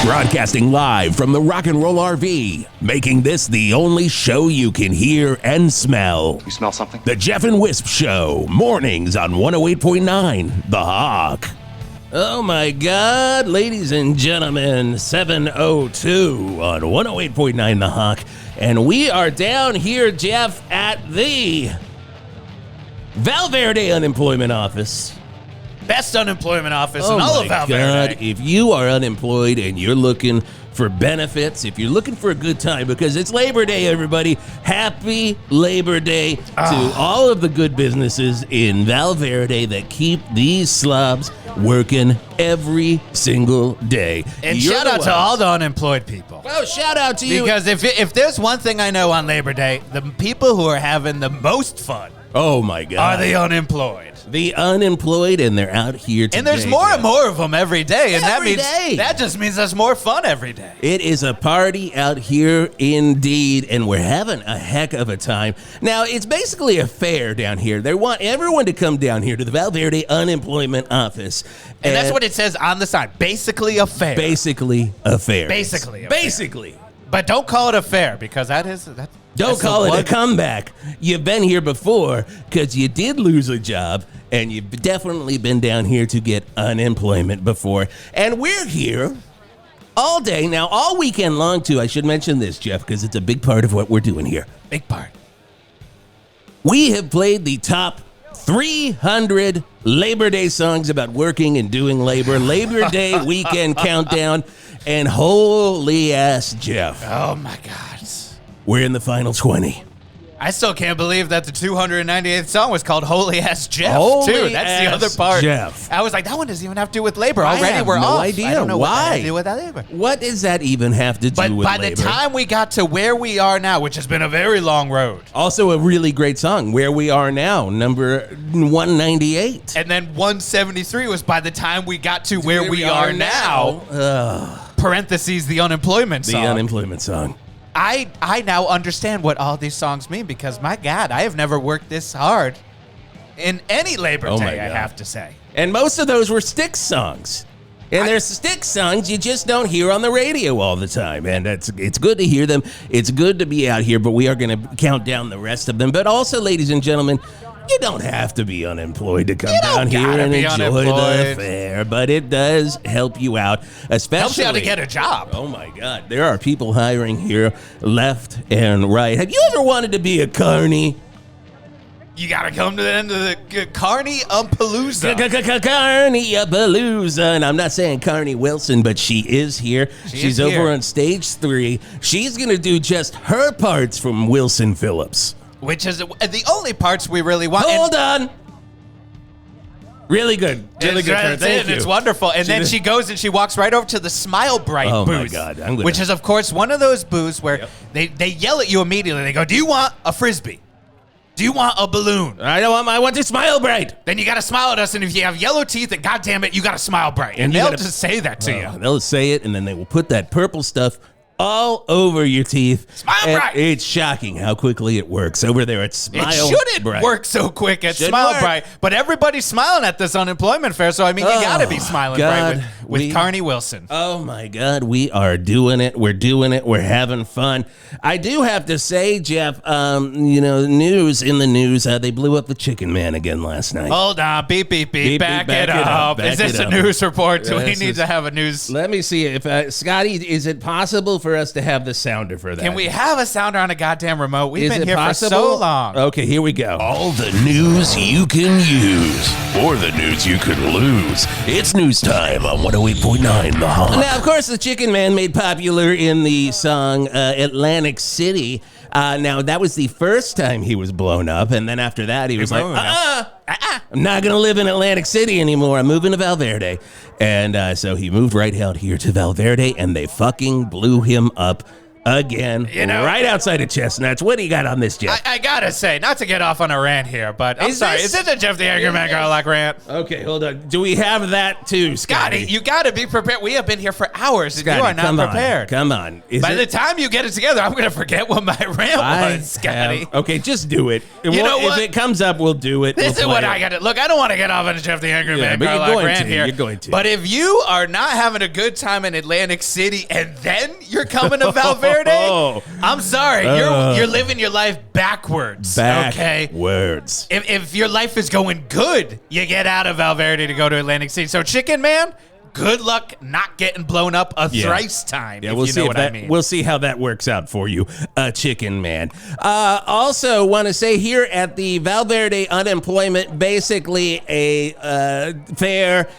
Broadcasting live from the Rock and Roll RV, making this the only show you can hear and smell. You smell something? The Geoff and Whisp Show, mornings on 108.9 The Hawk. Oh my God, ladies and gentlemen, 7:02 on 108.9 The Hawk. And we are down here, Jeff, at the Val Verde Unemployment Office. Best unemployment office in all of Val Verde. If you are unemployed and you're looking for benefits, if you're looking for a good time, because it's Labor Day, everybody. Happy Labor Day to all of the good businesses in Val Verde that keep these slobs working every single day. And shout out to all the unemployed people. Well, shout out to you. Because if there's one thing I know on Labor Day, the people who are having the most fun Oh my God. are the unemployed. The unemployed, and they're out here today. And there's more and more of them every day. And Every day. that just means there's more fun every day. It is a party out here indeed, and we're having a heck of a time. Now, it's basically a fair down here. They want everyone to come down here to the Val Verde Unemployment Office. And that's what it says on the sign. Basically a fair. Basically a fair. Basically a fair. Basically. But don't call it a fair, because Don't call it a comeback. You've been here before because you did lose a job, and you've definitely been down here to get unemployment before. And we're here all day. Now, all weekend long, too. I should mention this, Jeff, because it's a big part of what we're doing here. big part. We have played the top 300 Labor Day songs about working and doing labor. Labor Day weekend countdown. And holy ass, Jeff. Oh, my God. We're in the final 20. I still can't believe that the 298th song was called Holy Ass Jeff, Holy too. That's the Ass other part. Jeff. I was like, that one doesn't even have to do with labor. I Already have we're no off. idea. I don't know what that Why? has to do with that labor. What does that even have to do But with by labor? the time we got to where we are now, which has been a very long road. Also a really great song, Where We Are Now, number 198. And then 173 was by the time we got to where we are now. Parentheses, the unemployment song. The unemployment song. I now understand what all these songs mean, because, my God, I have never worked this hard in any Labor Oh, my Day, I God. have to say. And most of those were Styx songs. And there's Styx songs you just don't hear on the radio all the time. And it's good to hear them. It's good to be out here, but we are going to count down the rest of them. But also, ladies and gentlemen, you don't have to be unemployed to come down here and enjoy the fair, but it does help you out, especially Helps you out to get a job. Oh my God, there are people hiring here left and right. Have you ever wanted to be a carny? You got to come to the end of the Carney-Palooza. Carney-Palooza. And I'm not saying Carney Wilson, but she is here. She's over here. on stage 3. She's going to do just her parts from Wilson Phillips. Which is the only parts we really want. Hold on. Really good. Really good. That's Thank you. It's wonderful. And then she goes and she walks right over to the Smile Bright Oh, booth. my God. Which is, of course, one of those booths where they yell at you immediately. They go, do you want a Frisbee? Do you want a balloon? I want to Smile Bright. Then you got to smile at us. And if you have yellow teeth, then goddamn it, you got to smile bright. And they'll just say that to you. They'll say it, and then they will put that purple stuff all over your teeth. Smile Bright. It's shocking how quickly it works over there at Smile It shouldn't Bright. work so quick at Shouldn't Smile work. Bright, but everybody's smiling at this unemployment fair, so I mean, you got to be smiling God, bright with Carney Wilson. Oh my God, we are doing it. We're doing it. We're having fun. I do have to say, Jeff, news in the news, they blew up the Chicken Man again last night. Hold on, beep, beep, beep, back it up. Is this a news report? Do we need to have a news? Let me see if Scotty, is it possible for us to have the sounder for that? Can we have a sounder on a goddamn remote? We've Is been it here possible? for so long. Okay, here we go. All the news you can use, or the news you could lose. It's news time on 108.9 The Hawk. Now, of course, the Chicken Man made popular in the song Atlantic City. Now, that was the first time he was blown up, and then after that, he was like, I'm not going to live in Atlantic City anymore. I'm moving to Val Verde. And so he moved right out here to Val Verde, and they fucking blew him up again, right outside of Chestnuts. What do you got on this, Jeff? I gotta say, not to get off on a rant here, but I'm sorry. Is this a Jeff the Angry Man Garlock rant? Okay, hold on. Do we have that too, Scotty? You gotta be prepared. We have been here for hours, and Scotty, you are not prepared. Come on. By the time you get it together, I'm gonna forget what my rant was, Scotty. Okay, just do it. You know what? If it comes up, we'll do it. This is what I got to look. I don't want to get off on a Jeff the Angry Man Garlock rant here. You're going to. But if you are not having a good time in Atlantic City and then you're coming to Val Verde, I'm sorry. You're living your life backwards. Backwards. If your life is going good, you get out of Val Verde to go to Atlantic City. So, Chicken Man, good luck not getting blown up thrice time. Yeah, we'll see what I mean. We'll see how that works out for you, Chicken Man. Also, want to say here at the Val Verde Unemployment, basically a fair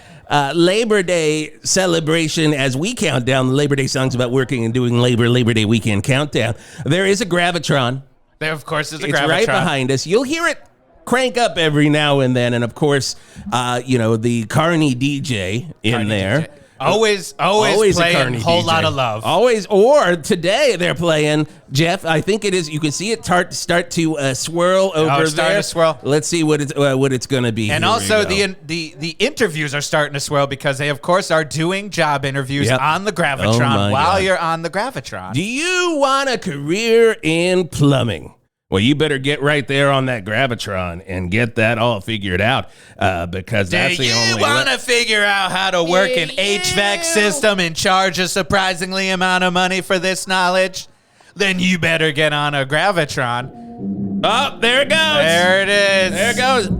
Labor Day celebration as we count down the Labor Day songs about working and doing Labor Day weekend countdown. There is a Gravitron. There, of course, is a Gravitron. It's right behind us. You'll hear it crank up every now and then, and of course, the Carney DJ in there. DJ. Always playing a whole lot of love. Always, or today they're playing, Jeff, I think it is, you can see it start to swirl over there. To swirl. Let's see what it's going to be. And also the interviews are starting to swirl because they, of course, are doing job interviews on the Gravitron while you're on the Gravitron. Do you want a career in plumbing? Well, you better get right there on that Gravitron and get that all figured out because that's the only way. Do you want to figure out how to work an HVAC system and charge a surprisingly amount of money for this knowledge? Then you better get on a Gravitron. Oh, there it goes. There it is. There it goes.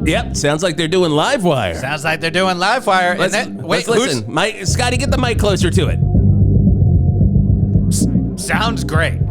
Yep, sounds like they're doing Livewire. Sounds like they're doing Livewire. Let's listen. Scotty, get the mic closer to it. Sounds great.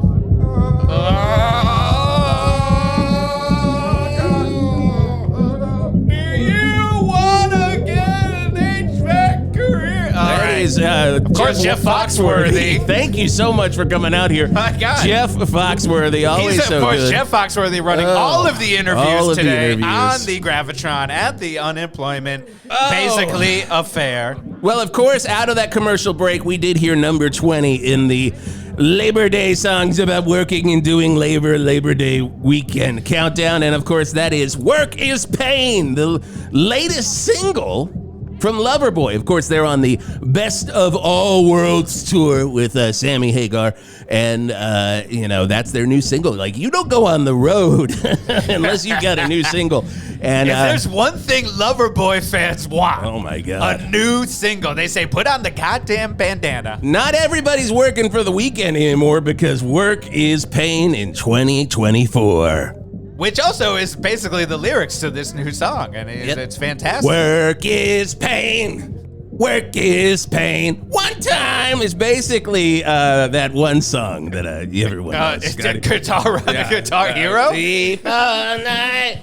Of course, Jeff Foxworthy. Thank you so much for coming out here. My God. Jeff Foxworthy, always He's, so of course, good. Jeff Foxworthy running all of the interviews today on the Gravitron at the Unemployment, basically a fair. Well, of course, out of that commercial break, we did hear number 20 in the Labor Day songs about working and doing Labor Day weekend countdown. And, of course, that is Work is Pain, the latest single from Loverboy. Of course, they're on the Best of All Worlds tour with Sammy Hagar, and that's their new single. Like, you don't go on the road unless you got a new single. And if there's one thing Loverboy fans want, oh my God, a new single. They say put on the goddamn bandana. Not everybody's working for the weekend anymore because work is pain in 2024. Which also is basically the lyrics to this new song, and it's fantastic. Work is pain. Work is pain. One time is basically that one song that everyone knows. It's a Guitar Hero? Sleep all night,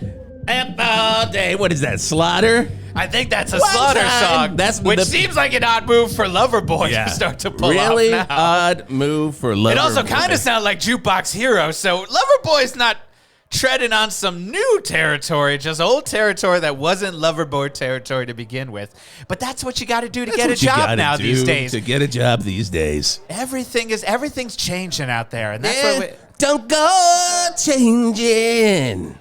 up all day. What is that, Slaughter? I think that's a Slaughter song. Which seems like an odd move for Loverboy to start to pull off now. Really odd move for Loverboy. It also kind of sounds like Jukebox Hero, so Loverboy's not treading on some new territory, just old territory that wasn't Loverboy territory to begin with. But that's what you got to do to get a job now these days. To get a job these days. Everything's changing out there, and that's what don't go changing.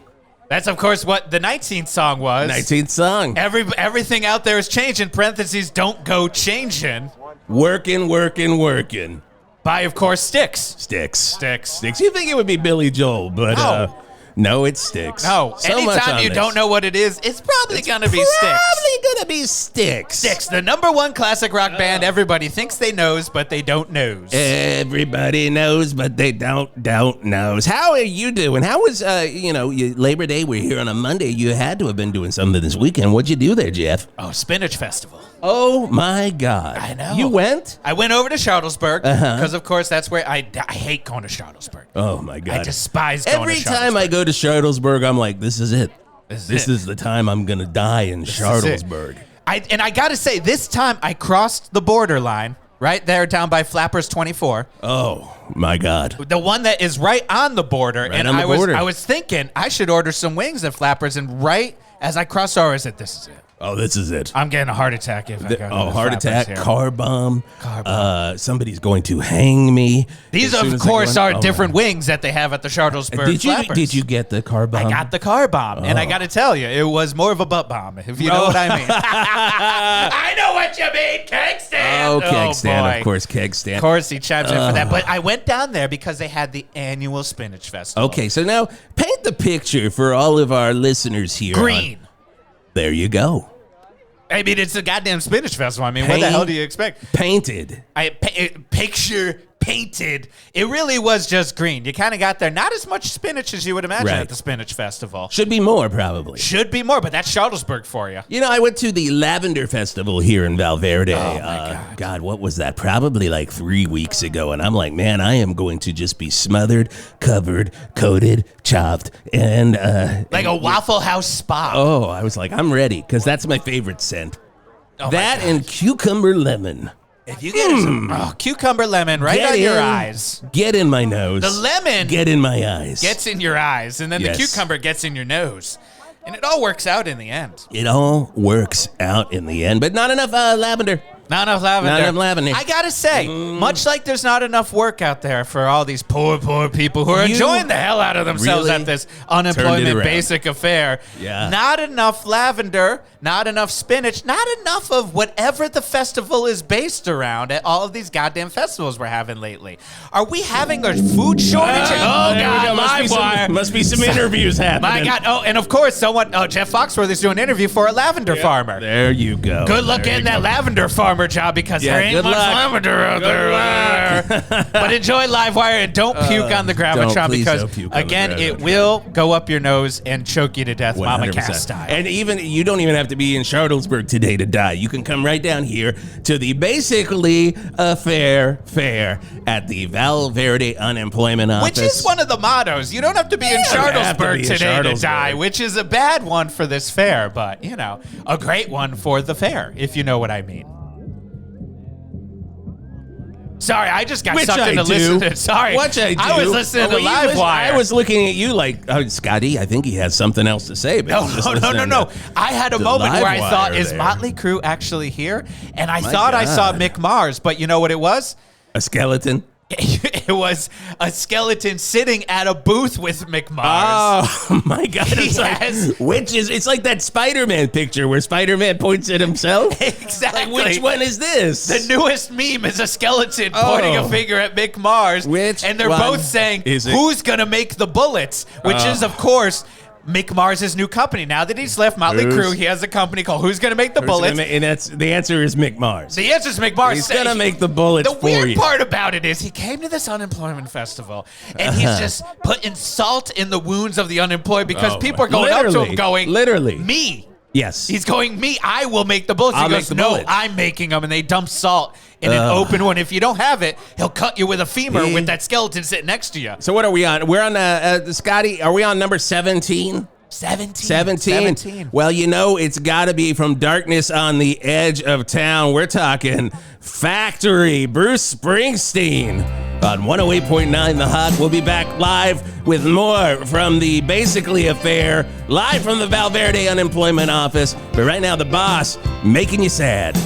That's, of course, what the 19th song was. 19th song. Everything out there is changing. Parentheses, don't go changing. Working. By, of course, Styx. Styx. You think it would be Billy Joel, but no, it's Styx. No, anytime you don't know what it is, it's probably going to be Styx. Probably going to be Styx. Styx, the #1 classic rock band everybody thinks they knows, but they don't knows. Everybody knows, but they don't knows. How are you doing? How was, Labor Day? We're here on a Monday. You had to have been doing something this weekend. What'd you do there, Jeff? Oh, Spinach Festival. Oh, my God. I know. You went? I went over to Charlottesburg because, of course, that's where I hate going to Charlottesburg. Oh, my God. I despise going to Charlottesburg. Every time I go to Charlottesburg, I'm like, this is it. This is the time I'm going to die in Charlottesburg. I got to say, this time I crossed the borderline right there down by Flappers 24. Oh, my God. The one that is right on the border. I was thinking I should order some wings at Flappers, and right as I crossed over, I said, this is it. Oh, this is it. I'm getting a heart attack if I go to the heart flappers attack, here. car bomb. Somebody's going to hang me. These, as soon of as I course, go in. are different wings that they have at the Charlottesburg Flappers. Did you get the car bomb? I got the car bomb, and I got to tell you, it was more of a butt bomb, if you know what I mean. I know what you mean, keg stand. Oh, keg stand, boy. of course, keg stand. Of course, he chimes in for that. But I went down there because they had the annual Spinach Festival. Okay, so now paint the picture for all of our listeners here. Green. There you go. I mean, it's a goddamn Spinach Festival. I mean, what the hell do you expect? Painted. Picture painted. It really was just green. You kind of got there. Not as much spinach as you would imagine at the Spinach Festival. Should be more, probably. Should be more, but that's Charlottesburg for you. You know, I went to the Lavender Festival here in Val Verde. Oh, my God, what was that? Probably like 3 weeks ago. And I'm like, man, I am going to just be smothered, covered, coated, chopped, and... like a Waffle House spa. Oh, I was like, I'm ready, because that's my favorite scent. Oh, that and cucumber lemon. If you get some cucumber lemon right on your eyes. Get in my nose. The lemon get in my eyes. Gets in your eyes, and then the cucumber gets in your nose. And it all works out in the end. It all works out in the end, but not enough lavender. Not enough lavender. Not enough lavender. I gotta say, much like there's not enough work out there for all these poor people who are enjoying the hell out of themselves really at this unemployment basic affair. Yeah. Not enough lavender, not enough spinach, not enough of whatever the festival is based around at all of these goddamn festivals we're having lately. Are we having a food shortage? Oh, God, live wire. Must be some interviews happening. My God. Oh, and of course, Jeff Foxworthy is doing an interview for a lavender farmer. There you go. Good luck getting that lavender farmer job because there ain't much lavender out there. But enjoy Livewire and don't puke on the Gravitron because, again, it will go up your nose and choke you to death, Mama Cass style. And you don't even have to be in Charlottesburg today to die. You can come right down here to the basically a fair at the Val Verde Unemployment Office. Which is one of the mottos. You don't have to be in Charlottesburg today to die, which is a bad one for this fair, but, a great one for the fair, if you know what I mean. Sorry, I just got sucked into listening. Sorry. Which I do. I was listening to Livewire. I was looking at you like, Scotty, I think he has something else to say. No. I had a moment where I thought, is Motley Crue actually here? And I thought I saw Mick Mars, but you know what it was? A skeleton? It was a skeleton sitting at a booth with Mick Mars. Oh, my God. It's like that Spider-Man picture where Spider-Man points at himself. Exactly. Like, which one is this? The newest meme is a skeleton pointing a finger at Mick Mars. And they're both saying, who's going to make the bullets? Which is, of course... Mick Mars' new company. Now that he's left Motley Crue, he has a company called Who's Gonna Make the Bullets? And the answer is Mick Mars. The answer is Mick Mars. He's gonna make the bullets for you. The weird part about it is he came to this unemployment festival and he's just putting salt in the wounds of the unemployed because people are going up to him going, literally, me. Yes. He's going, me, I will make the bullets. He goes, no, I'm making them. And they dump salt in an open one. If you don't have it, he'll cut you with a femur with that skeleton sitting next to you. So what are we on? We're on, Scotty, are we on number 17? 17. Well, it's got to be From Darkness on the Edge of Town. We're talking Factory, Bruce Springsteen on 108.9 The Hot. We'll be back live with more from the Basically Affair, live from the Val Verde Unemployment Office. But right now, the boss making you sad.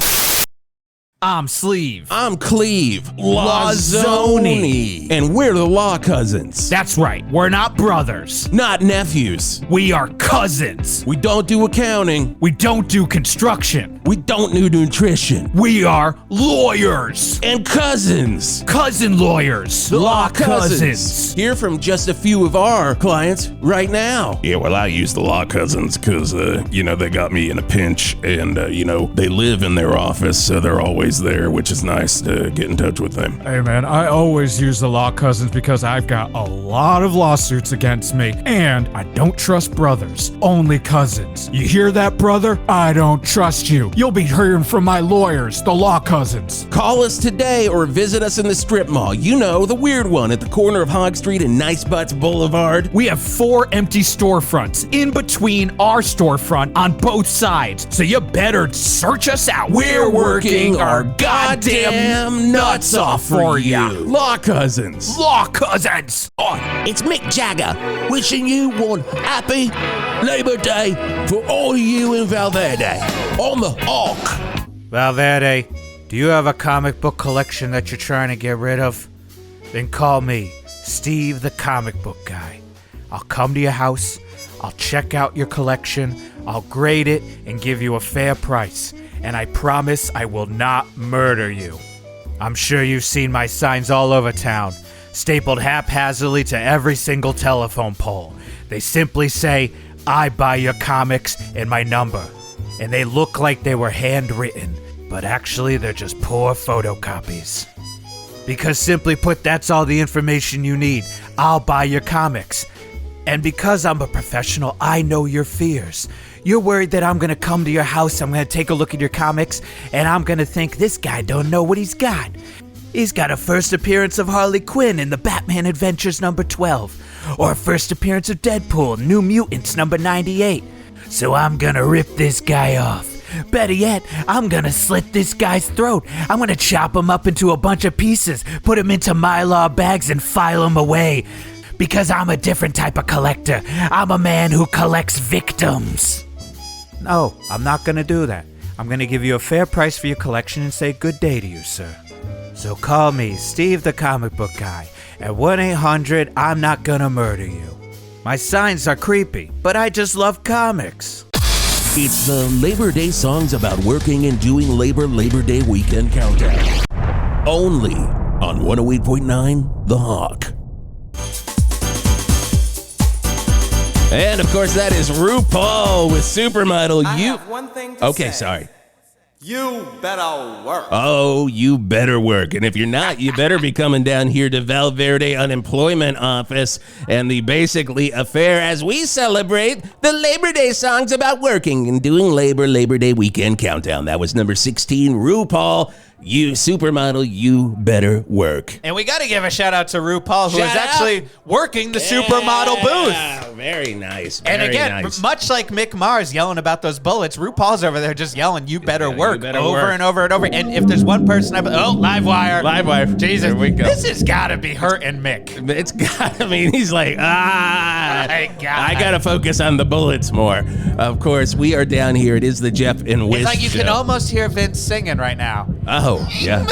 I'm Sleeve. I'm Cleve. Lazzoni. And we're the Law Cousins. That's right. We're not brothers. Not nephews. We are cousins. We don't do accounting. We don't do construction. We don't do nutrition. We are lawyers. And cousins. Cousin lawyers. Law Cousins. Hear from just a few of our clients right now. Yeah, well, I use the Law Cousins because, they got me in a pinch and, they live in their office, so they're always there, which is nice to get in touch with them. Hey man, I always use the Law Cousins because I've got a lot of lawsuits against me, and I don't trust brothers, only cousins. You hear that, brother? I don't trust you. You'll be hearing from my lawyers, the Law Cousins. Call us today or visit us in the strip mall. The weird one at the corner of Hog Street and Nice Butts Boulevard. We have 4 empty storefronts in between our storefront on both sides, so you better search us out. We're working our our goddamn nuts off for ya. Law Cousins. Law Cousins. It's Mick Jagger wishing you one happy Labor Day for all of you in Val Verde. On the Hawk. Val Verde, do you have a comic book collection that you're trying to get rid of? Then call me, Steve the Comic Book Guy. I'll come to your house, I'll check out your collection, I'll grade it and give you a fair price. And I promise I will not murder you. I'm sure you've seen my signs all over town, stapled haphazardly to every single telephone pole. They simply say, I buy your comics and my number. And they look like they were handwritten, but actually they're just poor photocopies. Because simply put, that's all the information you need. I'll buy your comics. And because I'm a professional, I know your fears. You're worried that I'm gonna come to your house, I'm gonna take a look at your comics, and I'm gonna think this guy don't know what he's got. He's got a first appearance of Harley Quinn in the Batman Adventures number 12, or a first appearance of Deadpool, New Mutants number 98. So I'm gonna rip this guy off. Better yet, I'm gonna slit this guy's throat. I'm gonna chop him up into a bunch of pieces, put him into Mylar bags and file him away. Because I'm a different type of collector. I'm a man who collects victims. No, I'm not gonna do that. I'm gonna give you a fair price for your collection and say good day to you, sir. So call me, Steve the Comic Book Guy, at 1-800 I'm not gonna murder you. My signs are creepy, but I just love comics. It's the Labor Day songs about working and doing Labor Day weekend countdown. Only on 108.9 The Hawk. And of course, that is RuPaul with Supermodel. I have one thing to say. Sorry. You better work. Oh, you better work. And if you're not, you better be coming down here to Val Verde Unemployment Office and the basically affair as we celebrate the Labor Day songs about working and doing Labor Day weekend countdown. That was number 16, RuPaul. You Supermodel, you better work. And we got to give a shout out to RuPaul, who is actually working the supermodel booth. Very nice. And again, much like Mick Mars yelling about those bullets, RuPaul's over there just yelling, you better work, over and over and over. And if there's one person, Livewire. Jesus, Here we go. This has got to be hurting Mick. It's got, he's like, I got to focus on the bullets more. Of course, we are down here. It is the Geoff and Whisp It's like you show. can almost hear Vince singing right now. Oh, yeah.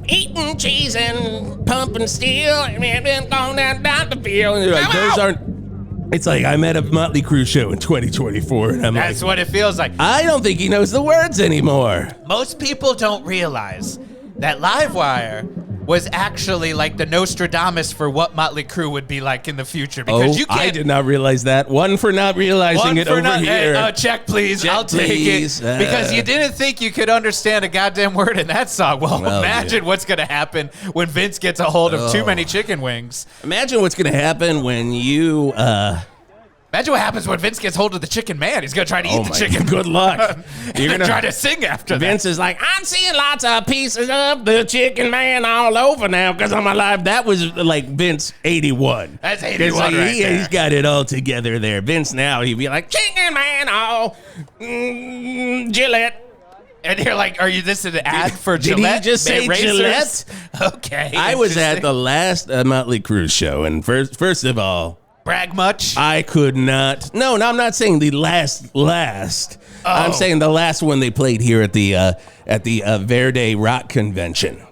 Eating cheese and pumping steel and going down the field. Those aren't. It's like I'm at a Motley Crue show in 2024, and That's what it feels like. I don't think he knows the words anymore. Most people don't realize that Livewire was actually like the Nostradamus for what Motley Crue would be like in the future. Because you can't. I did not realize that. One for not realizing it over here. Hey, check, please. Check, I'll take please. it. Because you didn't think you could understand a goddamn word in that song. Well, imagine what's going to happen when Vince gets a hold of too many chicken wings. Imagine what's going to happen when you... Imagine what happens when Vince gets hold of the chicken man. He's going to try to eat the chicken. Good luck. You're going to try to sing after Vince is like, I'm seeing lots of pieces of the chicken man all over now because I'm alive. That was like Vince 81. That's 81 right there. He's got it all together there. Vince now, he'd be like, chicken man, Gillette. And you're like, this an ad for Gillette? Did he just say razors? Gillette? Okay. I was at the last Motley Crue show, and first of all, brag much? I could not. No, I'm not saying the last. Oh. I'm saying the last one they played here at the Verde Rock Convention.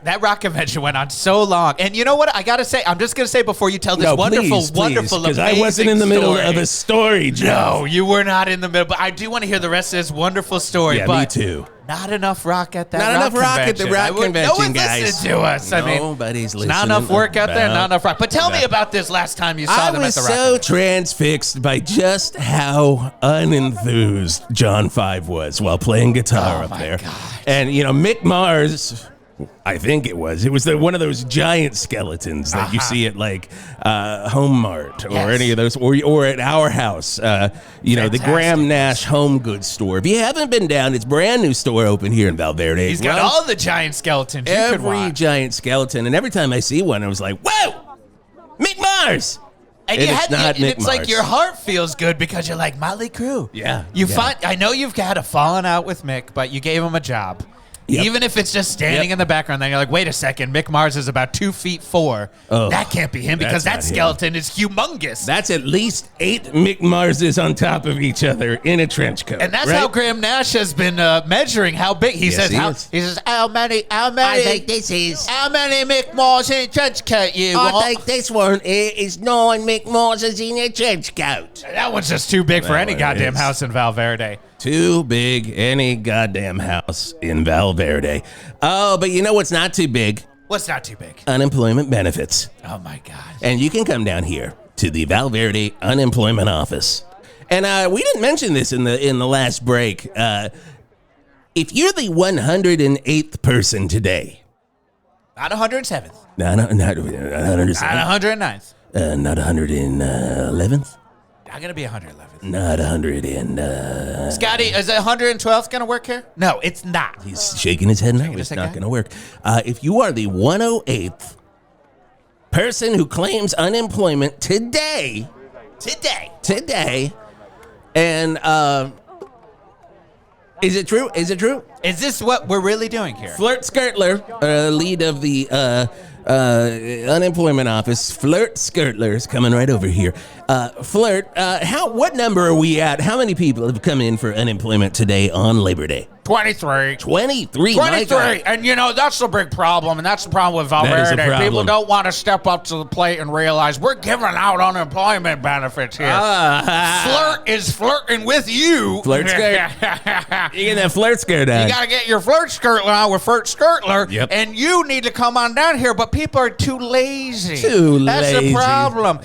That rock convention went on so long. And you know what? I got to say, I'm just going to say before you tell this wonderful, because I wasn't in the middle of a story, Jeff. No, you were not in the middle. But I do want to hear the rest of this wonderful story. Yeah, but me too. Not enough rock at that Not enough rock at the rock convention, no one guys. listened to us. Nobody's listening. Not enough work out there, not enough rock. But tell me about this last time you saw them at the rock. I was so transfixed by just how unenthused John 5 was while playing guitar up there. God. And, Mick Mars... I think it was one of those giant skeletons that you see at like Home Mart or any of those, or at our house, the Graham Nash Home Goods store. If you haven't been down, it's brand new store open here in Val Verde. He's got all the giant skeletons you could watch. Every giant skeleton, and every time I see one, I was like, whoa, Mick Mars! And it's not Mick it's Mars. like your heart feels good because you're like, Motley Crue. Yeah. I know you've had a falling out with Mick, but you gave him a job. Yep. Even if it's just standing in the background, then you're like, wait a second, Mick Mars is about 2'4". Oh, that can't be him because that that's not skeleton is humongous. That's at least 8 Mick Marses on top of each other in a trench coat. And that's right? how Graham Nash has been measuring how big. He says, how many? I think this is. How many Mick Mars in a trench coat you want? I think this one is 9 Mick Marses in a trench coat. That one's just too big for any one goddamn is. house in Val Verde. Too big any goddamn house in Val Verde. Oh, but you know what's not too big? What's not too big? Unemployment benefits. Oh my God. And you can come down here to the Val Verde Unemployment Office. And we didn't mention this in the last break. If you're the 108th person today, Not 107th. not 107th, Not 109th. not 111th, I'm going to be 111th. not 100 and Scotty, is 112th going to work here? No, it's not. he's shaking his head. No, Shaking his it's head, not guy. going to work. If you are the 108th person who claims unemployment today, and is it true? Is it true? Is this what we're really doing here? FLIRT SKIRTLER, lead of the unemployment office, FLIRT SKIRTLER is coming right over here. FLIRT, what number are we at? How many people have come in for unemployment today on Labor Day? 23. 23. my 23, God. and you know, that's the big problem, and that's the problem with Val That is a Verde. problem. People don't want to step up to the plate and realize we're giving out unemployment benefits here. Flirt is flirting with you. FLIRT skirt. You get that FLIRT skirt on. You got to get your FLIRT SKIRTLER on with FLIRT SKIRTLER, Yep. and you need to come on down here, but people are too lazy. That's lazy. the problem.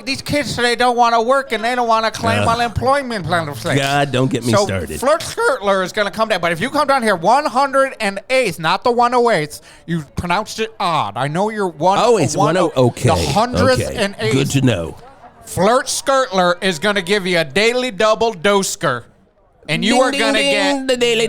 These kids today don't want to work, and they don't want to claim unemployment benefits. God, don't get me So started. FLIRT SKIRTLER is going to come down, but if you come down here 108th, not the 108th, you pronounced it odd. I know you're one. Oh, it's 10. Okay. The 100th okay. and 8th. Good to know. FLIRT SKIRTLER is going to give you a daily double dosker. And you Ding, are ding, going to ding, get the daily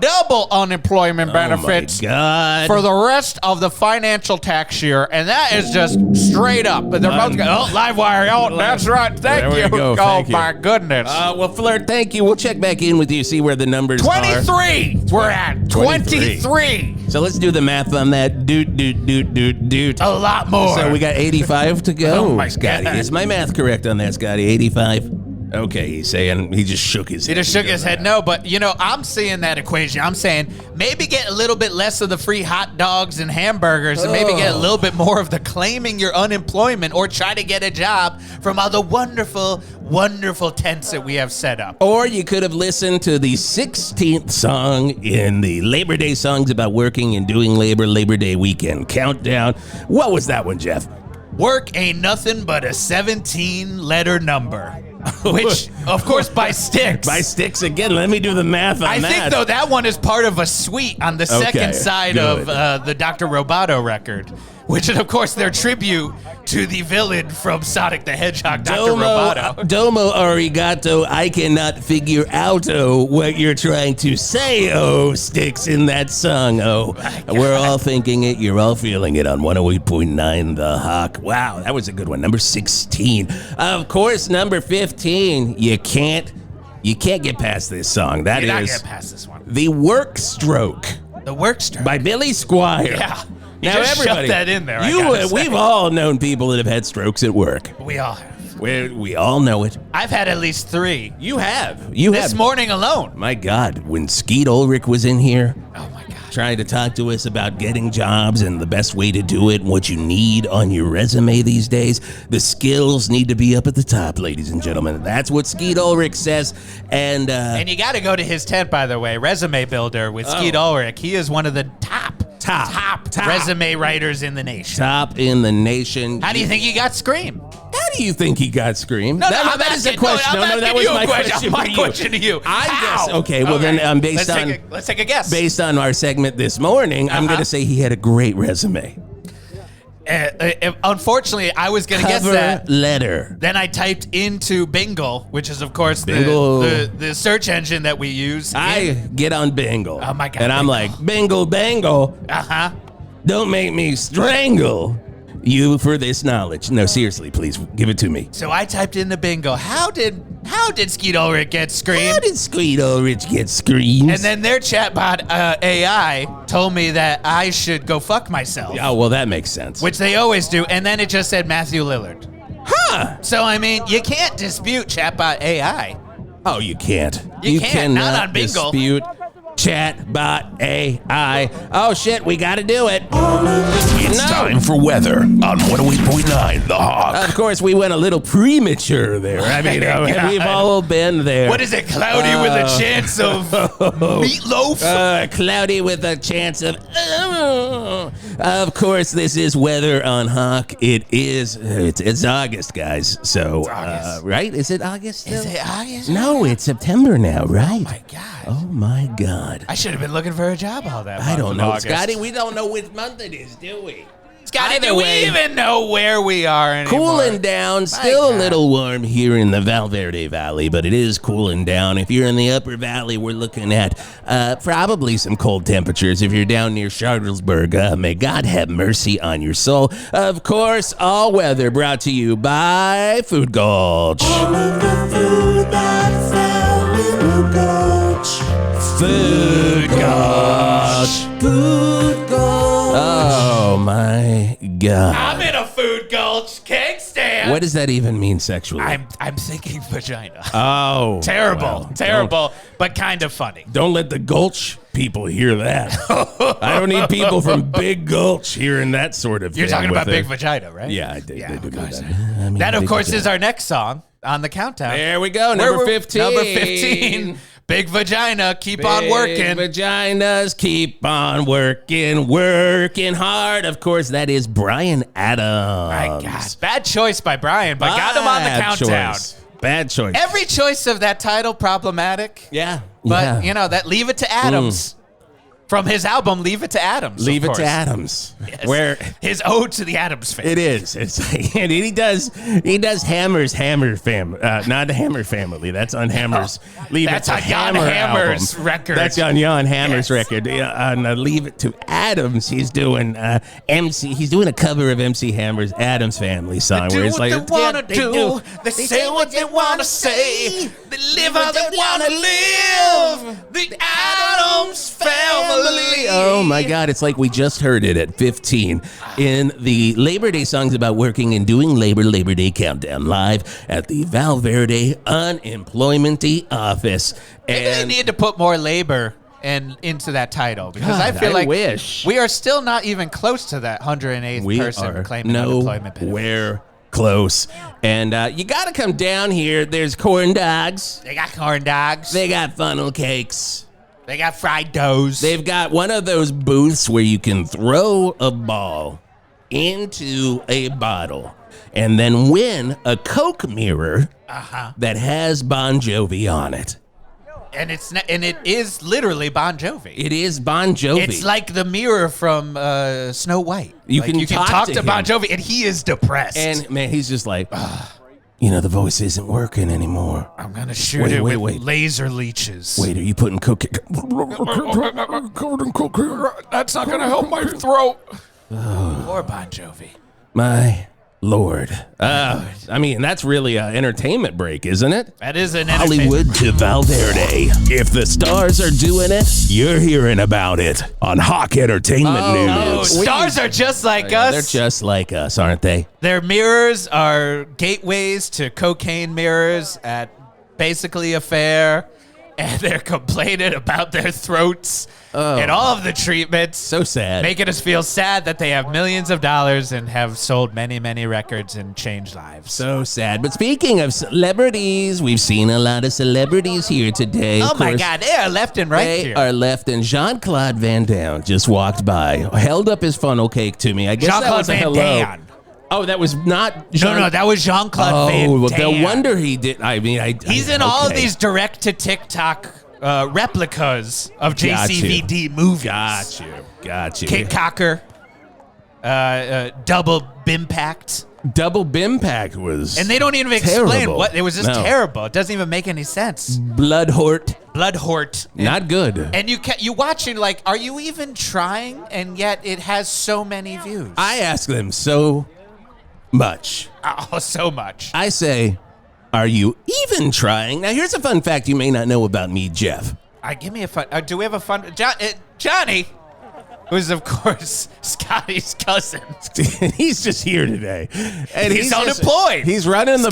double unemployment benefits Oh my God. for the rest of the financial tax year. And that is just straight up. But they're both going, live wire. Oh, that's right. Thank There you. we go. Oh, Thank you. my goodness. Well, FLIRT, thank you. We'll check back in with you, see where the numbers are. 23. We're at 23. So let's do the math on that. Doot. A lot more. So we got 85 to go. Oh, my Scotty. God. Is my math correct on that, Scotty? 85? Okay, he's saying he just shook his head. He just shook his head no, but you know, I'm seeing that equation. I'm saying maybe get a little bit less of the free hot dogs and hamburgers and maybe get a little bit more of the claiming your unemployment or try to get a job from all the wonderful, wonderful tents that we have set up. Or you could have listened to the 16th song in the Labor Day songs about working and doing Labor Day weekend countdown. What was that one, Jeff? Work ain't nothing but a 17-letter number. Which, of course, by Styx. By Styx again. Let me do the math on I that. think, though, that one is part of a suite on the second side good. of the Dr. Roboto record, which is, of course, their tribute to the villain from Sonic the Hedgehog, Dr. Roboto. Domo arigato, I cannot figure out what you're trying to say, Styx, in that song, We're all thinking it, you're all feeling it on 108.9 The Hawk. Wow, that was a good one. Number 16. Of course, number 15, you can't get past this song. That You're not is getting past this one. The Work Stroke The Work Stroke. by Billy Squier. Yeah. You just shoved that in there, I gotta say. We've all known people that have had strokes at work. We all have. We all know it. I've had at least 3. You have. This morning alone. My God, when Skeet Ulrich was in here Oh, my God. trying to talk to us about getting jobs and the best way to do it and what you need on your resume these days, the skills need to be up at the top, ladies and gentlemen. That's what Skeet Ulrich says. And And you got to go to his tent, by the way, Resume Builder with Skeet Ulrich. He is one of the top resume writers in the nation. top in the nation. How do you think he got Scream? How do you think he got Scream? No, that I'm is a asking- question. I'm that asking was you a my question. question. My for you. question to you. I How? guess. Okay, well then, let's take a guess. based on our segment this morning, I'm going to say he had a great resume. Unfortunately, I was going to guess Cover that. letter. Then I typed into Bingle, which is, of course, Bingle. the search engine that we use. I get on Bingle. Oh, my God, And I'm Bingle. like, Bingle, bangle. Uh-huh. Don't make me strangle you for this knowledge. No, seriously, please give it to me. So I typed in the bingo. How did Skeet Ulrich get screamed? How did Skeet Ulrich get screamed? And then their chatbot AI told me that I should go fuck myself. Oh, well, that makes sense. Which they always do. And then it just said Matthew Lillard. Huh. So, I mean, you can't dispute chatbot AI. Oh, you can't. You can't, not cannot on bingo. dispute chatbot AI. Oh, shit, we got to do it. It's time for weather on 108.9 The Hawk. Of course, we went a little premature there. I mean, we've all been there. What is it, cloudy with a chance of meatloaf? Cloudy with a chance of... Of course, this is weather on Hawk. It's August, guys. So, August. right? Is it August still? Is it August? No, it's September now, right? Oh, my God. Oh, my God. I should have been looking for a job all that I month don't of know, August. Scotty. We don't know which month it is, do we? Scotty, Either do way, we even know where we are anymore? cooling down, still a God. little warm here in the Val Verde Valley, but it is cooling down. If you're in the upper valley, we're looking at probably some cold temperatures. If you're down near Charlottesburg, may God have mercy on your soul. Of course, all weather brought to you by Food Gulch. All of the food that fell in the gulch. Food Gulch. Food gulch. Oh my God. I'm in a food gulch. Cake stand. What does that even mean sexually? I'm thinking vagina. Oh. Terrible, well, terrible, but kind of funny. Don't let the Gulch people hear that. I don't need people from Big Gulch hearing that sort of thing. You're talking about with big it. vagina, right? Yeah, I did. Yeah, I did of know course. that. I mean, That, of big course, vagina. is our next song on the countdown. There we go. Where Number we're- 15. Number 15. Big vagina. Keep on working. Big vaginas keep on working hard. Of course, that is Bryan Adams. My God. Bad choice by Brian, but got him on the Bad countdown. choice. Bad choice. Every choice of that title problematic. yeah. But, yeah. you know, that Leave It to Adams. From his album, Leave It to Adams. Leave of it to course. Adams. Yes. Where his ode to the Adams family. it is. It's and he does Hammer family. Not the Hammer family. That's on Hammer's Leave That's It to on Jan Hammer Hammer's album. record. That's on Jan Hammer's Yes. record. On Leave It to Adams, he's doing MC. He's doing a cover of MC Hammer's Adams Family song. Do where it's what like they wanna do. They say what they wanna say. They live how they wanna live. The Adams family. Oh my God, it's like we just heard it at 15 in the Labor Day songs about working and doing Labor Day countdown live at the Val Verde Unemployment Office. Maybe they And need to put more labor into that title because I God, feel I like wish. we are still not even close to that 108th we person are claiming unemployment benefits. nowhere close. And you got to come down here. There's corn dogs. They got corn dogs. They got funnel cakes. They got fried doughs. They've got one of those booths where you can throw a ball into a bottle and then win a Coke mirror that has Bon Jovi on it. and it is literally Bon Jovi. It is Bon Jovi. It's like the mirror from Snow White. You Like, can you can talk talk to to Bon him. Jovi, and he is depressed. And man, he's just like, the voice isn't working anymore. I'm gonna shoot Wait, it wait, with wait. laser leeches. Wait, are you putting cocaine? That's not gonna help my throat. Or Bon Jovi. My Lord. I mean, that's really an entertainment break, isn't it? That is an Hollywood to Val Verde. If the stars are doing it, you're hearing about it on Hawk Entertainment Oh, News. stars are just like Yeah, us. they're just like us, aren't they? Their mirrors are gateways to cocaine mirrors at basically a fair, and they're complaining about their throats and all of the treatments. So sad. Making us feel sad that they have millions of dollars and have sold many, many records and changed lives. So sad. But speaking of celebrities, we've seen a lot of celebrities here today. Oh Of my course, God, they are left and right They here. are left, and Jean-Claude Van Damme just walked by, held up his funnel cake to me. I guess that Jean-Claude was a Van hello. Damme. Oh, that was not. No, that was Jean-Claude Van Oh, well, Damme. no wonder he did. I mean, He's in all of okay. these direct-to-TikTok replicas of Got you. JCVD movies. Got you. Kid Cocker, Double Bimpact. Double Bimpact was. And they don't even terrible. explain what it was. Just No. terrible. It doesn't even make any sense. Bloodhort. Bloodhort. Not good. And you watching like, are you even trying? And yet it has so many views. I ask them so much. Oh, so much. I say, are you even trying? Now, here's a fun fact you may not know about me, Jeff. Give me a fun. Do we have a fun? Johnny, who's of course Scotty's cousin. He's just here today, and He's unemployed. He's running the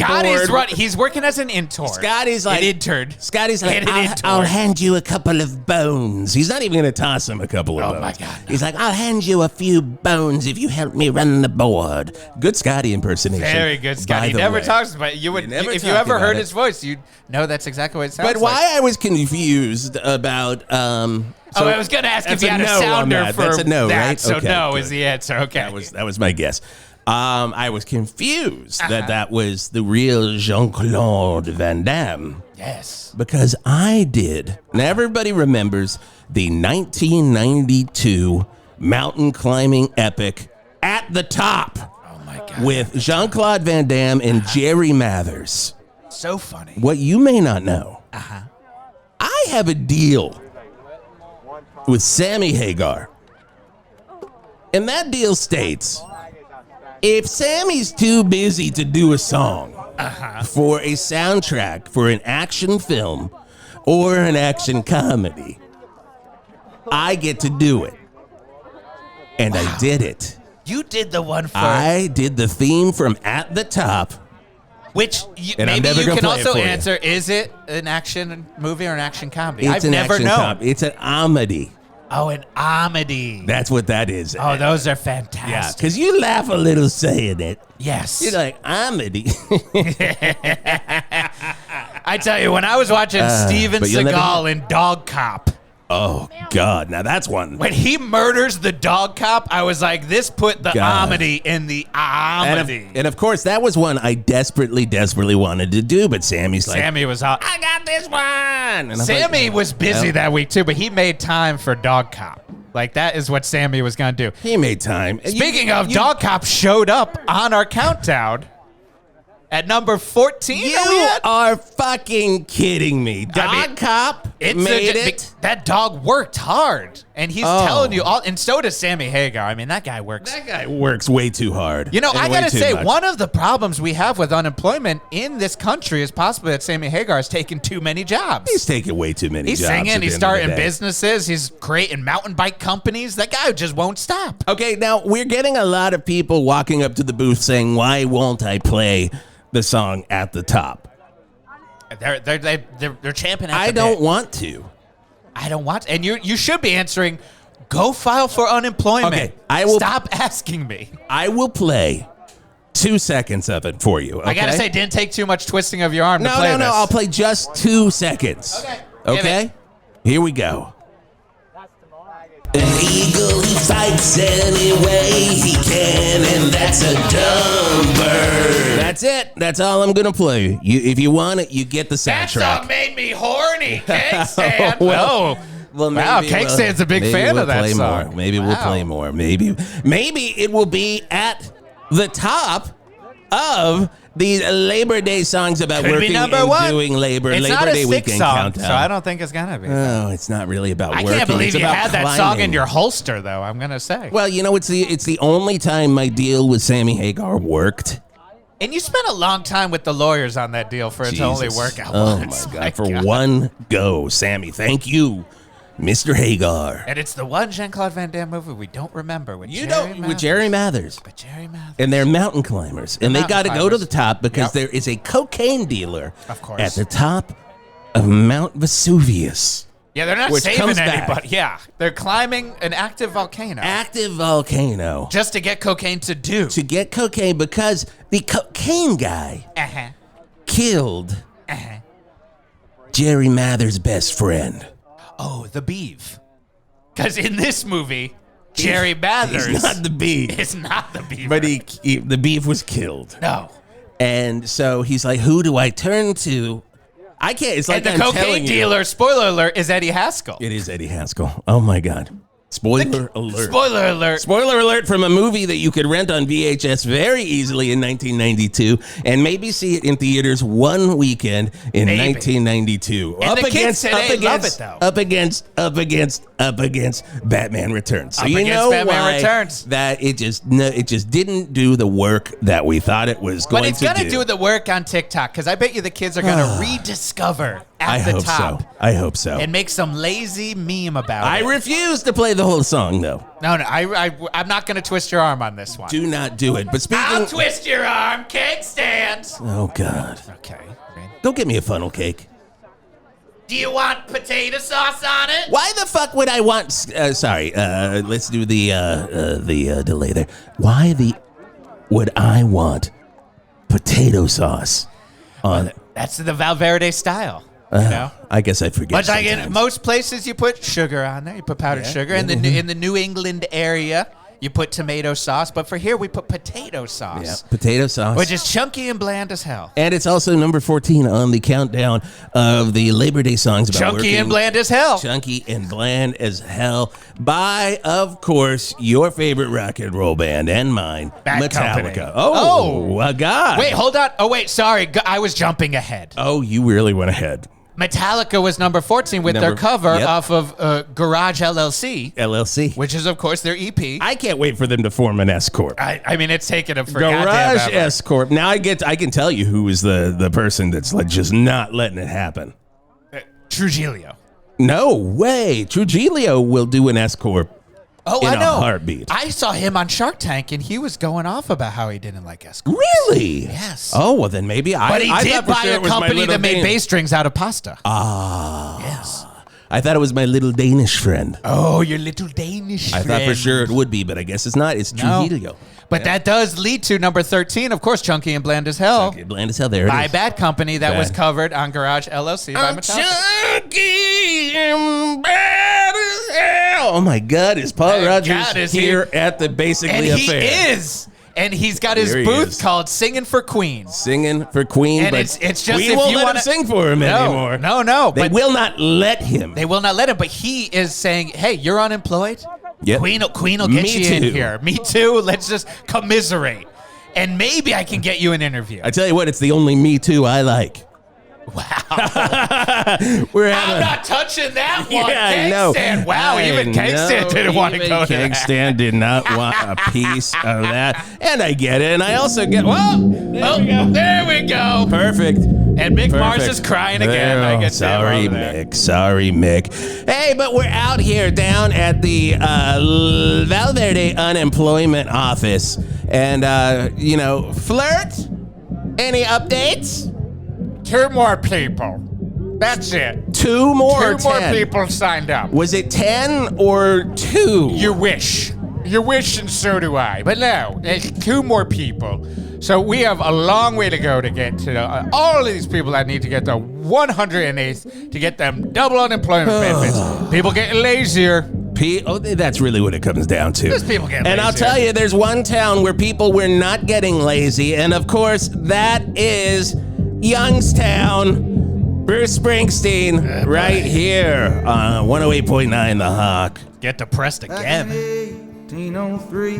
board. He's working as an intern. Scotty's like an intern. Scotty's like, And an intern. I'll hand you a couple of bones. He's not even going to toss him a couple of bones. Oh my God! No. He's like, I'll hand you a few bones if you help me run the board. Good Scotty impersonation. Very good, Scotty. He never talks about it. You would, if you ever heard his voice, you'd know that's exactly what it sounds like. But why I was confused about. So I was going to ask if you had a sounder for that's a no, that. right? So Okay, no good. is the answer. Okay. That was my guess. I was confused that was the real Jean-Claude Van Damme. Yes. Because I did. And everybody remembers the 1992 mountain climbing epic At the Top. Oh my God. With Jean-Claude Van Damme and Jerry Mathers. So funny. What you may not know, I have a deal with Sammy Hagar. And that deal states, if Sammy's too busy to do a song for a soundtrack for an action film or an action comedy, I get to do it. And I did it. You did the one for I did the theme from At the Top. which And I'm maybe never you gonna can play it also for you. answer: is it an action movie or an action comedy? It's I've an never action known. It's an comedy. Oh, an comedy. That's what that is. Oh, those are Yeah, fantastic. because you laugh a little saying it. Yes. You're like, comedy. I tell you, when I was watching Steven but you'll never Seagal in Dog Cop, Oh, God. Now that's one. when he murders the dog cop, I was like, this put the God. comedy in the And comedy. of course, that was one I desperately wanted to do, but Sammy's like, Sammy was hot. I got this one. And I'm Sammy like, was busy well, that week too, but he made time for Dog Cop. Like that is what Sammy was gonna do. He made time. Speaking of, Dog Cop showed up on our countdown at number 14. You that we had. are fucking kidding me. Dog Cop made it. That dog worked hard, and he's telling you all. And so does Sammy Hagar. I mean, that guy works. That guy works way too hard. You know, and I way gotta too say, much. one of the problems we have with unemployment in this country is possibly that Sammy Hagar is taking too many jobs. He's taking way too many He's jobs. at singing, the he's end of the starting day. businesses, he's creating mountain bike companies. That guy just won't stop. Okay, now we're getting a lot of people walking up to the booth saying, "Why won't I play the song At the Top?" They're champing at I the don't bit. want to. I don't want to. And you should be answering, go file for unemployment. Okay, I will- Stop asking me. I will play 2 seconds of it for you. Okay? I gotta say, didn't take too much twisting of your arm to play no. this. I'll play just 2 seconds. Okay. Give Okay? it. Here we go. An eagle, he fights any way he can, and that's a dumb bird. That's it. That's all I'm gonna play. If you want it, you get the That song soundtrack. made me horny, Cake Stand. Well, Wow, Cake Stand's a big fan of that play song. More. Maybe we'll Wow. play more. Maybe it will be at the top of the Labor Day songs about Could be working number and one. doing labor. It's Labor not a Day Styx weekend song, countdown. so I don't think it's gonna be. Oh, it's not really about I working. can't believe It's you about had that song climbing. in your holster, though. I'm gonna say. Well, you know, it's the only time my deal with Sammy Hagar worked. And you spent a long time with the lawyers on that deal for it to only Jesus. work out Oh once. my God! For one go, Sammy. Thank you, Mr. Hagar. And it's the one Jean-Claude Van Damme movie we don't remember with You Jerry know, Mathers. with Jerry Mathers. With Jerry Mathers. And they're mountain climbers. And they mountain got to go to climbers. the top because Yep. there is a cocaine dealer Of course. at the top of Mount Vesuvius. Yeah, they're not Which saving comes back. anybody. Yeah, they're climbing an active volcano Active volcano. just to get cocaine to do. To get cocaine because the cocaine guy Uh-huh. killed Uh-huh. Jerry Mathers' best friend. Oh, the beef. Because in this movie, Jerry Mathers He's not the beef. is not the beef. But the beef was killed. No. And so he's like, who do I turn to? I can't. It's like And the I'm telling cocaine you. dealer, spoiler alert, is Eddie Haskell. It is Eddie Haskell. Oh my God. Spoiler alert. Spoiler alert. Spoiler alert from a movie that you could rent on VHS very easily in 1992 and maybe see it in theaters one weekend in Maybe. 1992. And the kids today love it, though. Up against up against Batman Returns. So Up you against know Batman why Returns. that it just didn't do the work that we thought it was going But it's to going to do. do the work on TikTok because I bet you the kids are going to rediscover I at the hope top so. I hope so. and make some lazy meme about I it. refuse to play the whole song though. No, I'm not going to twist your arm on this one. Do not do it. But speaking, I'll twist your arm, cake stands. oh God, Okay. go get me a funnel cake. Do you want potato sauce on it? Why the fuck would I want? Sorry, let's do the delay there. Why would I want potato sauce on? That's the Val Verde style. You know? I guess I forget. But like in sometimes. most places, you put sugar on there. You put powdered sugar. In the New England area, you put tomato sauce. But for here, we put potato sauce, Yeah, potato sauce. which is chunky and bland as hell. And it's also number 14 on the countdown of the Labor Day songs about Chunky working. and bland as hell. Chunky and bland as hell by, of course, your favorite rock and roll band and mine, Bad Metallica. Company. Oh, a God. Wait, hold on. Oh, wait, sorry. I was jumping ahead. Oh, you really went ahead. Metallica was number 14 with their Number- cover yep. off of Garage LLC, LLC. which is, of course, their EP. I can't wait for them to form an S Corp. I mean, it's taken them for Garage goddamn ever. S Corp. Now I can tell you who is the person that's like just not letting it happen. Trujillo. No way. Trujillo will do an S Corp. Oh, In I a know. heartbeat. I saw him on Shark Tank, and he was going off about how he didn't like Escort. Really? Yes. Oh, well then maybe But he I did thought for buy sure a it was my company little that made Dan- bass strings out of pasta. Yes. I thought it was my little Danish friend. Oh, your little Danish I thought for sure it would be, but I guess it's not. It's No. Trujillo. But that does lead to number 13, of course, Chunky and Bland as Hell. Okay, bland as hell. There it By is. Bad Company that was Bad. covered on Garage LLC by Metallica. Chunky and bad as hell. Oh my God! Is Paul Thank Rogers God, is here he? at the Basically And he Affair? is. And he's got his Here he booth is. called Singing for Queens. Singing for Queen, And but it's just we if won't you let wanna- him sing for him anymore. No. They But will not let him. they will not let him. But he is saying, hey, you're unemployed? Yep. Queen will get Me you in too. here. Me too. Let's just commiserate. And maybe I can get you an interview. I tell you what, it's the only Me Too I like. Wow. We're I'm having. not touching that one. Yeah, I Cake know. stand. Wow, I even Cake Stand know. didn't want to Even go to Cake that. Stand did not want a piece of that, and I get it. And I also get. Whoa, There we go. perfect. And Mick Mars Perfect. is crying again. There. I get Sorry, over there. Mick. Sorry, Mick. Hey, but we're out here down at the Val Verde Unemployment Office, and FLIRT. Any updates? 2 more people. That's it. 2 more. 2 more 10? people signed up. Was it 10 or 2? You wish. You wish, and so do I. But no, it's 2 more people. So we have a long way to go to get to all of these people that need to get to 108th to get them double unemployment benefits. People getting lazier. That's really what it comes down to. Just people getting And I'll lazier. tell you, there's one town where people were not getting lazy, and of course, that is Youngstown. Bruce Springsteen, right here on 108.9 The Hawk. Get depressed again. 1803,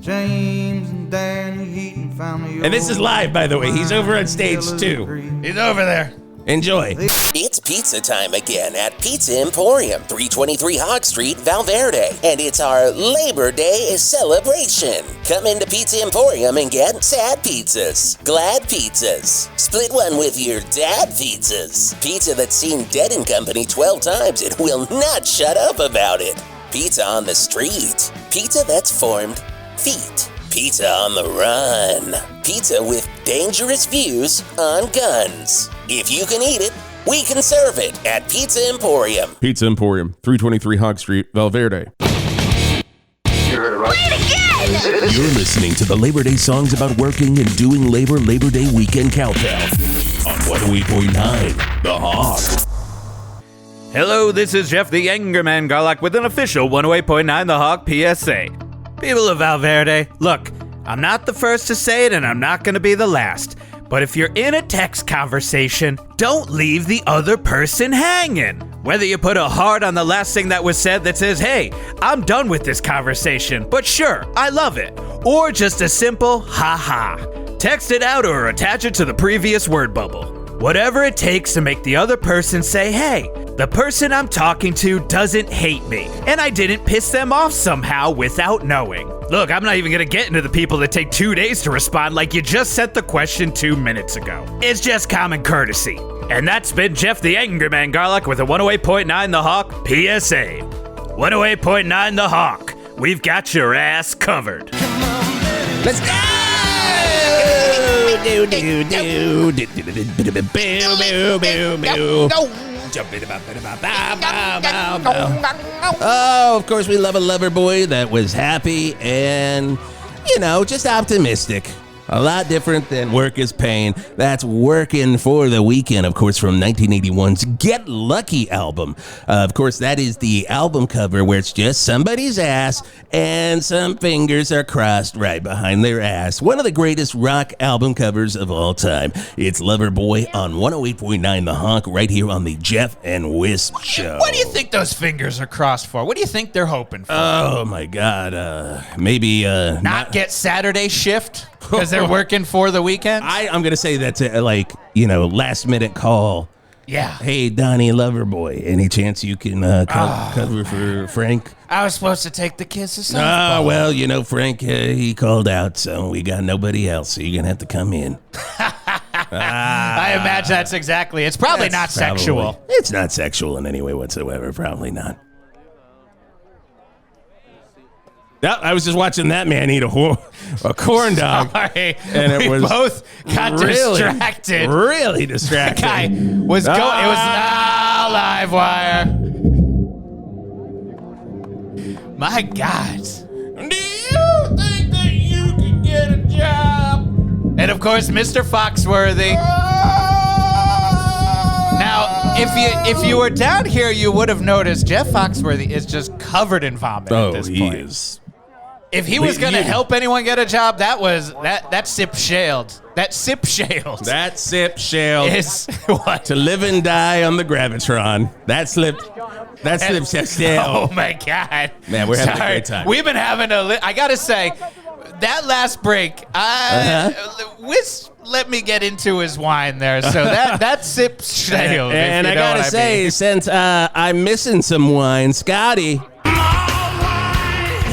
James and Danny Heaton found me. And this is live, by the way. He's over on stage, too. He's over there. Enjoy. It's pizza time again at Pizza Emporium, 323 Hog Street, Val Verde. And it's our Labor Day celebration. Come into Pizza Emporium and get sad pizzas, glad pizzas, split one with your dad pizzas, pizza that's seen Dead & Company 12 times and will not shut up about it, pizza on the street, pizza that's formed feet, pizza on the run, pizza with dangerous views on guns. If you can eat it, we can serve it at Pizza Emporium. Pizza Emporium, 323 Hog Street, Val Verde. You're listening to the Labor Day songs about working and doing Labor Day weekend countdown on 108.9 The Hawk. Hello, this is Jeff the Angerman Garlock with an official 108.9 The Hawk PSA. People of Val Verde, look, I'm not the first to say it and I'm not going to be the last. But if you're in a text conversation, don't leave the other person hanging. Whether you put a heart on the last thing that was said that says, hey, I'm done with this conversation, but sure, I love it. Or just a simple, ha-ha. Text it out or attach it to the previous word bubble. Whatever it takes to make the other person say, hey, the person I'm talking to doesn't hate me, and I didn't piss them off somehow without knowing. Look, I'm not even gonna get into the people that take 2 days to respond like you just sent the question 2 minutes ago. It's just common courtesy. And that's been Jeff the Angry Man Garlock with a 108.9 The Hawk PSA. 108.9 The Hawk. We've got your ass covered. Let's go! Oh, of course, we love a lover boy that was happy and, just optimistic. A lot different than Work is Pain. That's Working for the Weekend, of course, from 1981's Get Lucky album. Of course, that is the album cover where it's just somebody's ass and some fingers are crossed right behind their ass. One of the greatest rock album covers of all time. It's Loverboy on 108.9 The Hawk right here on the Geoff and Whisp show. What do you think those fingers are crossed for? What do you think they're hoping for? Oh, my God. Maybe... not get Saturday shift? Because they're working for the weekend? I'm going to say that's a last minute call. Yeah. Hey, Donnie Loverboy, any chance you can cover for Frank? I was supposed to take the kids to softball. Oh, well, Frank, he called out, so we got nobody else, so you're going to have to come in. I imagine that's exactly. It's probably not sexual. It's not sexual in any way whatsoever. Probably not. No, I was just watching that man eat a corn dog. Sorry. And we both got distracted. Really distracted. That guy was going. It was live wire. My God. Do you think that you can get a job? And of course, Mr. Foxworthy. Now, if you were down here, you would have noticed Jeff Foxworthy is just covered in vomit at this point. He is. If he was going to help anyone get a job, that sip shaled. That sip shaled. That sip shaled. Is what? To live and die on the Gravitron. That slip shaled. Oh my God. Man, we're having a great time. We've been having I got to say, that last break, Wisp let me get into his wine there. So that sip shaled. And I got to say, since I'm missing some wine, Scotty,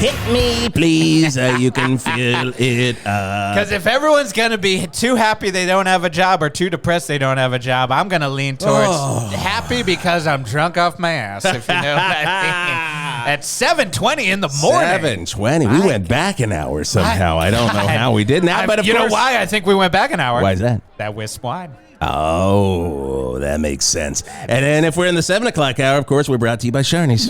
hit me, please. You can feel it. Because if everyone's going to be too happy they don't have a job or too depressed they don't have a job, I'm going to lean towards happy because I'm drunk off my ass, if you know what I mean. At 7:20 in the morning. 7:20. We went back an hour somehow. I don't know how we did that, but of course. You know why I think we went back an hour? Why is that? That Wisp wine. Oh, that makes sense. And then if we're in the 7 o'clock hour, of course, we're brought to you by Sharnies.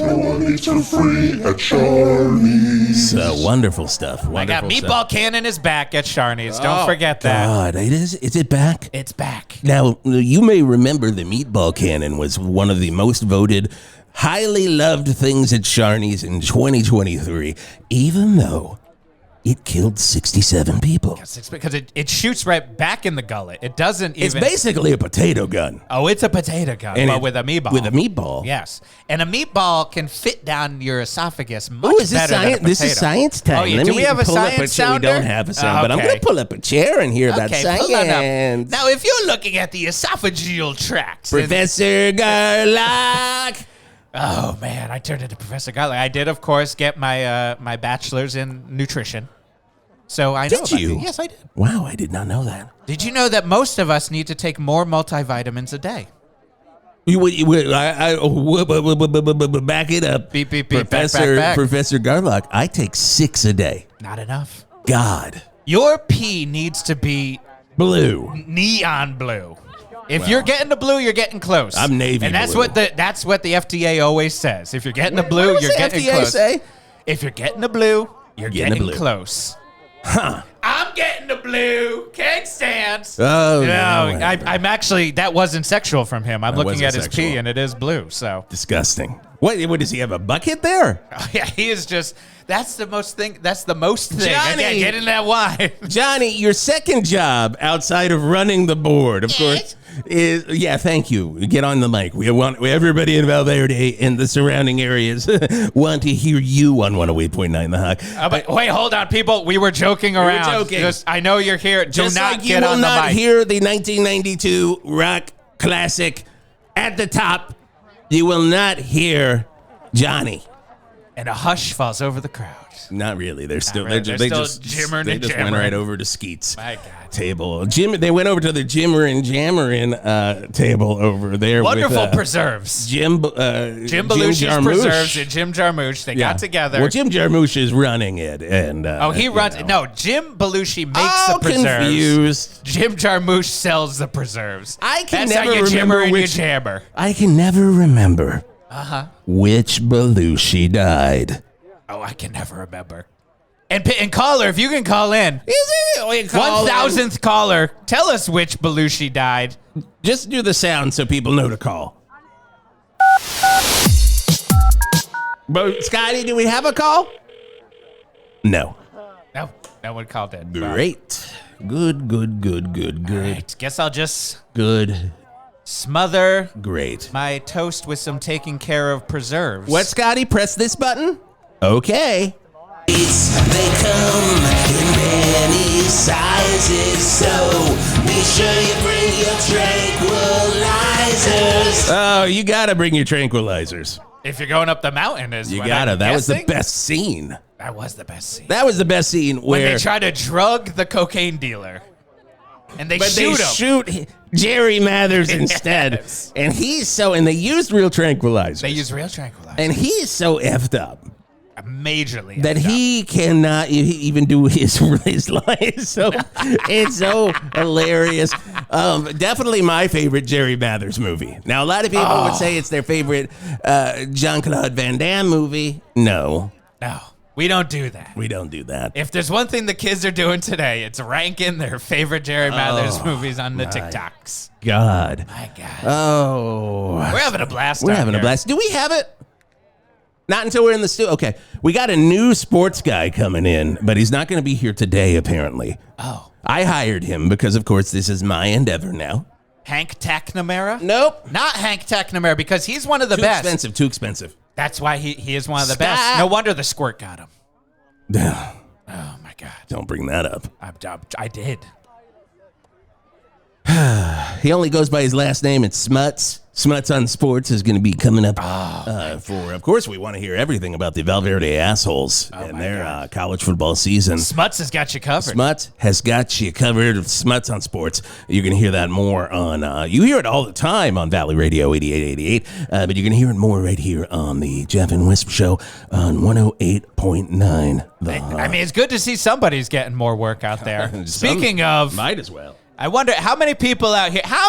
Free at Sharnies. So wonderful stuff. I got Meatball Cannon is back at Sharnies. Don't forget that. God, it is. Is it back? It's back. Now, you may remember the Meatball Cannon was one of the most voted, highly loved things at Sharnies in 2023, even though it killed 67 people. Because it shoots right back in the gullet. It doesn't even... It's basically a potato gun. Oh, it's a potato gun, but with a meatball. With a meatball. Yes. And a meatball can fit down your esophagus much better than a potato. This is science time. Oh, yeah. Do we have a science sounder? We don't have a sound, but I'm going to pull up a chair and hear about science. Now, if you're looking at the esophageal tract... Professor Garlock... Oh, man, I turned into Professor Garlic. I did, of course, get my my bachelor's in nutrition. So I know Did you? Yes, I did. Wow, I did not know that. Did you know that most of us need to take more multivitamins a day? Back it up. Beep, beep, beep. Back. Professor Garlock, I take 6 a day. Not enough. God. Your pee needs to be blue. Neon blue. If you're getting the blue, you're getting close. I'm navy and that's blue. That's what the FDA always says. If you're getting the blue, you're getting FDA close. Say? If you're getting the blue, you're getting blue. close. Huh. I'm getting the blue. Keg stands. Oh, no. No, I'm actually, that wasn't sexual from him. I'm looking at his sexual. pee, and it is blue. So disgusting. What does he have, a bucket there? Oh, yeah, he is just, that's the most thing. That's the most thing. Johnny, I can't get in that wine. Johnny, your second job outside of running the board, of course. thank you. Get on the mic. We want everybody in Val Verde and the surrounding areas want to hear you on 108.9 The Hawk. But wait, hold on, people. We were joking around. joking. I know you're here. Do Just not like you get will on the not mic. hear the 1992 rock classic At the Top. You will not hear Johnny. And a hush falls over the crowd. Not really. They're still really. they They're just jimmering they and just went jammering. right over to Skeet's My God. table. They went over to the Jimmer and Jammerin table over there. Wonderful with, preserves. Jim Belushi's Jarmusch. preserves and Jim Jarmusch. They got together. Well, Jim Jarmusch is running it, and he runs. No, Jim Belushi makes the preserves. Confused. Jim Jarmusch sells the preserves. I can That's never how you remember jimmer and which. you jammer. I can never remember. Which Belushi died. Oh, I can never remember. And caller, if you can call in. 1,000th caller, tell us which Belushi died. Just do the sound so people know to call. But Scotty, do we have a call? No. No, no one called in. Great. Good. All right, guess I'll just Good. smother Great. my toast with some taking care of preserves. What, Scotty? Press this button? Okay. They come in many sizes, so be sure you bring your tranquilizers. Oh, you gotta bring your tranquilizers. If you're going up the mountain, is You what gotta. I'm That was the guessing? best scene. That was the best scene. That was the best scene When where they try to drug the cocaine dealer, and they but shoot they him. shoot Jerry Mathers instead, Yes. and and they used real tranquilizers. They use real tranquilizers. and he's so effed up Majorly. that effed up. he cannot even do his lines. So it's so hilarious. Definitely my favorite Jerry Mathers movie. Now, a lot of people would say it's their favorite Jean-Claude Van Damme movie. No, we don't do that. we don't do that. If there's one thing the kids are doing today, it's ranking their favorite Jerry Mathers movies on the TikToks. God. My God. Oh. We're having a blast. We're out having a here. blast. Do we have it? Not until we're in the studio. Okay. We got a new sports guy coming in, but he's not going to be here today, apparently. Oh. I hired him because, of course, this is my endeavor now. Hank McNamara? Nope. Not Hank McNamara, because he's one of the Too best. expensive. Too expensive. That's why he is one of the Stop. best. No wonder the squirt got him. Don't Oh, my God. bring that up. I did. He only goes by his last name. It's Smuts. Smuts on Sports is going to be coming up of course, we want to hear everything about the Val Verde assholes and their college football season. Smuts has got you covered. Smuts has got you covered. Smuts on Sports. You're going to hear that more on, you hear it all the time on Valley Radio 8888, but you're going to hear it more right here on the Geoff and Whisp show on 108.9. I mean, it's good to see somebody's getting more work out there. Speaking of, Might as well. I wonder how many people out here, Show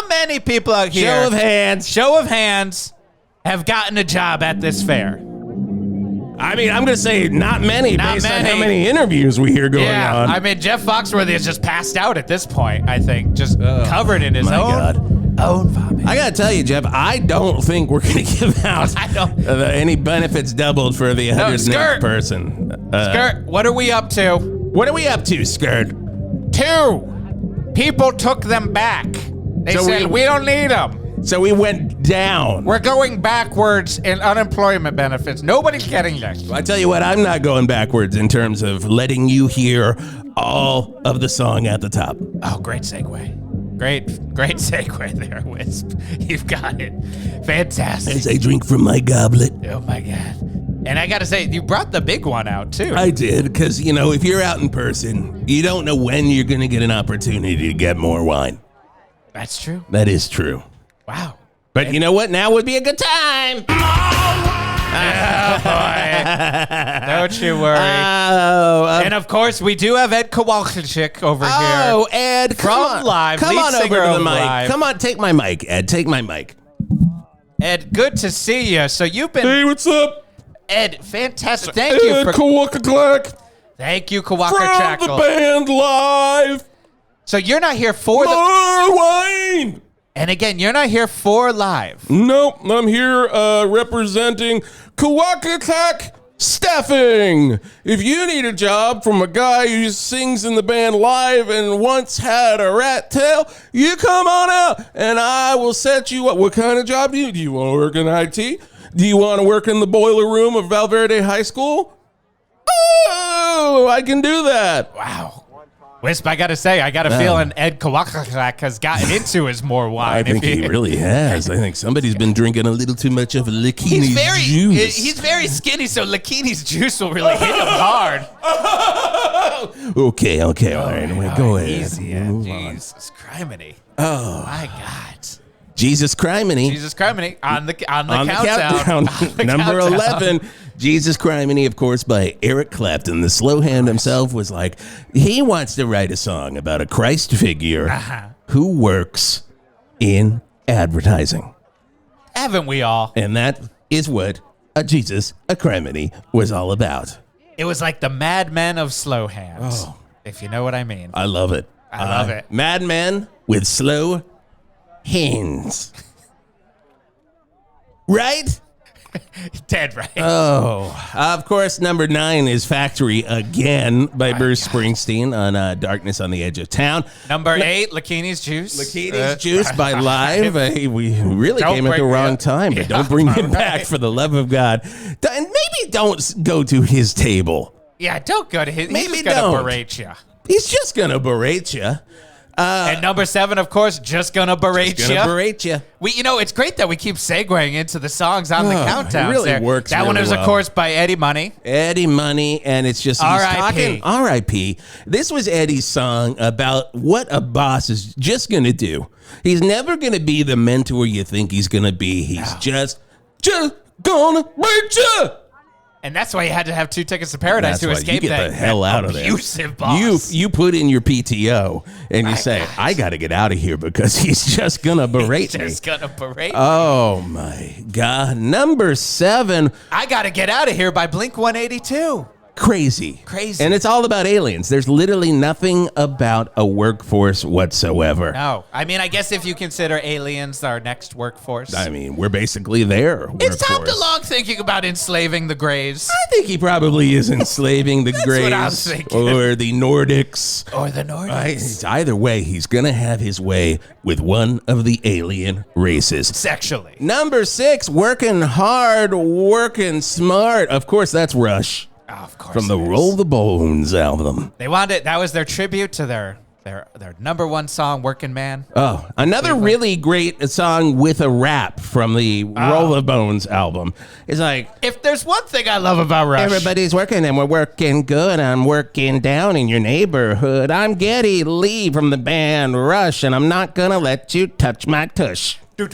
of hands. have gotten a job at this fair. I mean, I'm going to say not many Not based on many. how many interviews we hear going on. I mean, Jeff Foxworthy is just passed out at this point, I think, just covered in his my own vomit. I got to tell you, Jeff, I don't think we're going to give out I don't- any benefits doubled for the 100th Skirt. person. Skirt, what are we up to? What are we up to, Skirt? 2. People took them back. They So said, we don't need them. So we went down. We're going backwards in unemployment benefits. Nobody's getting this. I tell you what, I'm not going backwards in terms of letting you hear all of the song at the top. Oh, great segue. Great segue there, Wisp. You've got it. Fantastic. As I drink from my goblet. Oh, my God. And I got to say, you brought the big one out, too. I did, because, if you're out in person, you don't know when you're going to get an opportunity to get more wine. That's true. That is true. Wow. But you know what? Now would be a good time. Oh, boy. Don't you worry. And, of course, we do have Ed Kowalczyk over here. Oh, Ed, come From on. Live, Come lead on over singer to the of mic. Live. Come on, take my mic, Ed. Take my mic. Ed, good to see you. So you've been... Hey, what's up? Ed, fantastic. Thank you Ed for... Kowalczyk Thank you, from the Kowalczyk. band Live. So you're not here for the... More wine. And again, you're not here for Live. Nope, I'm here representing Kowalczyk Staffing! If you need a job from a guy who sings in the band live and once had a rat tail, you come on out and I will set you up. What kind of job do you? Do you want to work in IT? Do you want to work in the boiler room of Val Verde High School? Oh, I can do that. Wow. Wisp, I got to say, I got a feeling Ed Kawakak has gotten into his more wine. I think he really has. I think somebody's been drinking a little too much of Lakini's juice. He's very skinny, so Lakini's juice will really hit him hard. Okay, all right. Go ahead. Easy, Jesus criminy. Oh. My God. Jesus criminy. Jesus criminy on the countdown. Number 11. Jesus Criminy, of course, by Eric Clapton. The slow hand himself was like, he wants to write a song about a Christ figure who works in advertising. Haven't we all? And that is what a Jesus Criminy was all about. It was like the Mad Men of slow hands, if you know what I mean. I love it. I love it. Mad Men with slow hands. Right? Dead right. Oh, of course, number 9 is Factory again by Bruce Springsteen on Darkness on the Edge of Town. Number 8, Lakini's Juice. Lakini's Juice by Live. We really came at the wrong time, but don't bring him back for the love of God. And maybe don't go to his table. Yeah, don't go to his. Maybe he's just gonna don't. berate you. He's just going to berate you. And number 7, of course, just gonna berate you. Berate you. It's great that we keep segueing into the songs on the countdown. It really works. That really one is, well. of course, by Eddie Money. Eddie Money, and it's just R.I.P. R.I.P. This was Eddie's song about what a boss is just gonna do. He's never gonna be the mentor you think he's gonna be. He's just gonna berate you. And that's why you had to have 2 tickets to paradise to escape you get that the hell out of there. Abusive boss. You put in your PTO and you say, I got to get out of here because he's just going to berate me. Just gonna berate me. Oh, my God. Number 7. I got to get out of here by Blink-182. Crazy. And it's all about aliens. There's literally nothing about a workforce whatsoever. No. I mean, I guess if you consider aliens our next workforce. I mean, we're basically there. It's Tom DeLonge thinking about enslaving the Greys. I think he probably is enslaving the Greys. What I was thinking. Or the Nordics. Or the Nordics. Either way, he's going to have his way with one of the alien races. Sexually. Number 6, working hard, working smart. Of course, that's Rush. Oh, of course. From the Roll the Bones album. They wanted it. That was their tribute to their number 1 song, Working Man. Oh, another really great song with a rap from the Roll the Bones album. It's like, if there's one thing I love about Rush. Everybody's working and we're working good. I'm working down in your neighborhood. I'm Geddy Lee from the band Rush, and I'm not gonna let you touch my tush. The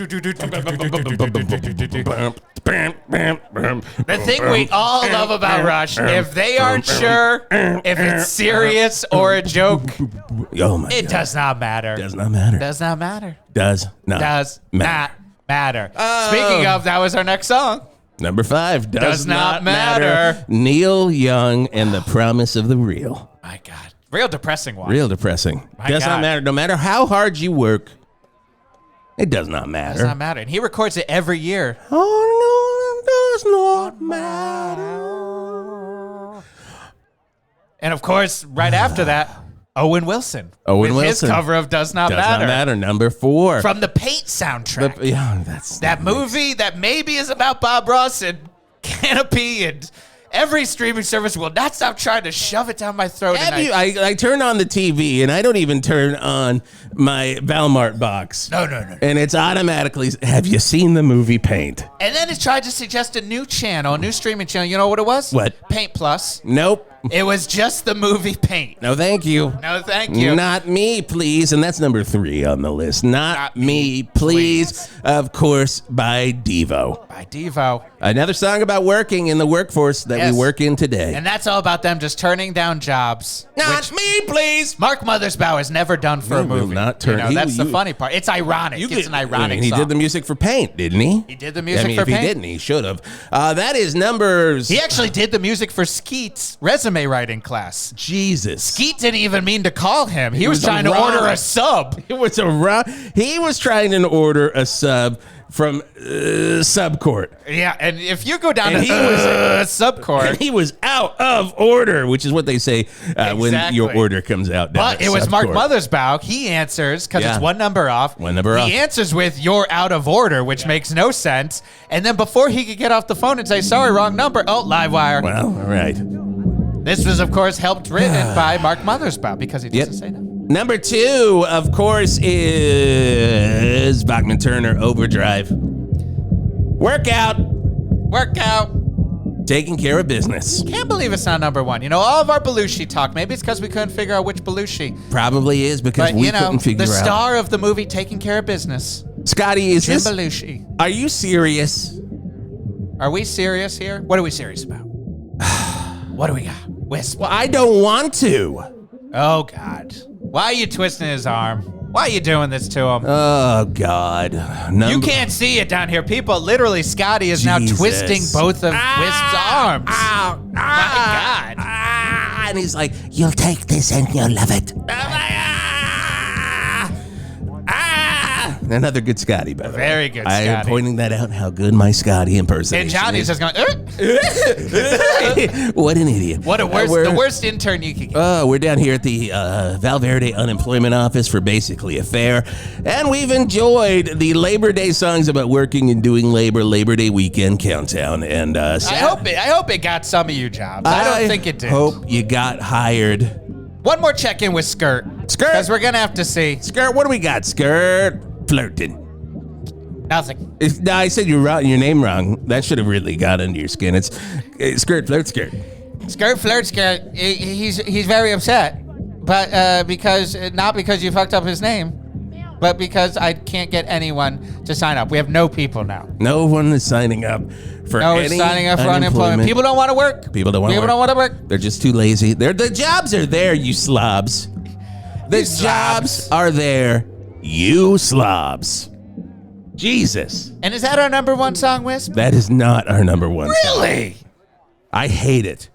thing we all love about Rush, if they aren't sure if it's serious or a joke, it does not matter. Does not matter. Does not matter. Does not matter. Speaking of, that was our next song. Number 5, Does not matter. Neil Young and the Promise of the Real. My God. Real depressing one. Real depressing. Does not matter. No matter how hard you work, it does not matter. Does not matter. And he records it every year. Oh, no, it does not matter. And of course, right after that, Owen Wilson. With his cover of Does Not Matter. Does not matter. Number 4. From the Paint soundtrack. That's that movie that maybe is about Bob Ross and Canopy and every streaming service will not stop trying to shove it down my throat. I turn on the TV and I don't even turn on my Valmart box. No. And it's automatically, have you seen the movie Paint? And then it tried to suggest a new channel, a new streaming channel. You know what it was? What? Paint Plus. Nope. It was just the movie Paint. No, thank you. No, thank you. Not me, please. And that's number 3 on the list. Not me, please. Of course, by Devo. By Devo. Another song about working in the workforce that we work in today. And that's all about them just turning down jobs. Not me, please. Mark Mothersbaugh has never done for a movie. Not turn. That's the funny part. It's ironic. It's an ironic He song. did the music for Paint, didn't he? He did the music for if Paint. He didn't, he should have. That is numbers. He actually did the music for Skeet's resume writing class. Jesus. Skeet didn't even mean to call him. He was trying to order a sub. He was trying to order a sub from Subcourt. Yeah, and if you go down And to he was Subcourt, he was out of order, which is what they say when your order comes out. Down but at it was Mark Subcourt. Mothersbaugh. He answers because Yeah. it's one number off. One number off. He answers with "You're out of order," which makes no sense. And then before he could get off the phone and say "Sorry, wrong number," oh, live wire. Well, all right. This was, of course, helped written by Mark Mothersbaugh because he doesn't say no. Number 2, of course, is Bachman Turner Overdrive. Workout. Taking care of business. Can't believe it's not number 1. You know, all of our Belushi talk. Maybe it's because we couldn't figure out which Belushi. Probably is because But, we you know, couldn't figure the out. star of the movie Taking Care of Business, Scotty, is Jim this? Belushi. Are you serious? Are we serious here? What are we serious about? What do we got? Whisp. Well, I don't want to. Oh, God. Why are you twisting his arm? Why are you doing this to him? Oh, God. You can't see it down here. People, literally, Scotty is now Jesus. twisting both of Wisp's arms. Ow, My God. And he's like, you'll take this and you'll love it. Another good Scotty, by the way. Very good I am Scotty. pointing that out, how good my Scotty impersonation And Johnny's is. just going, What an idiot. what a worst, We're- the worst intern you could get. We're down here at the Val Verde Unemployment Office for basically a fair, and we've enjoyed the Labor Day songs about working and doing Labor Day weekend countdown, and I hope it got some of you jobs. I don't think it did. Hope you got hired. One more check-in with Skirt. Skirt. Because we're going to have to see. Skirt, what do we got? Skirt flirting. Nothing. No, I said your name wrong. That should have really got under your skin. It's Skirt flirt skirt. Skirt flirt skirt. He's very upset, but not because you fucked up his name, but because I can't get anyone to sign up. We have no people now. No one is signing up for No any one's signing up for unemployment. People don't want to work. People don't want to work. They're just too lazy. The jobs are there, you slobs. The jobs are there, you slobs. Jesus. And is that our number 1 song, Wisp? That is not our number 1 song. Really? I hate it.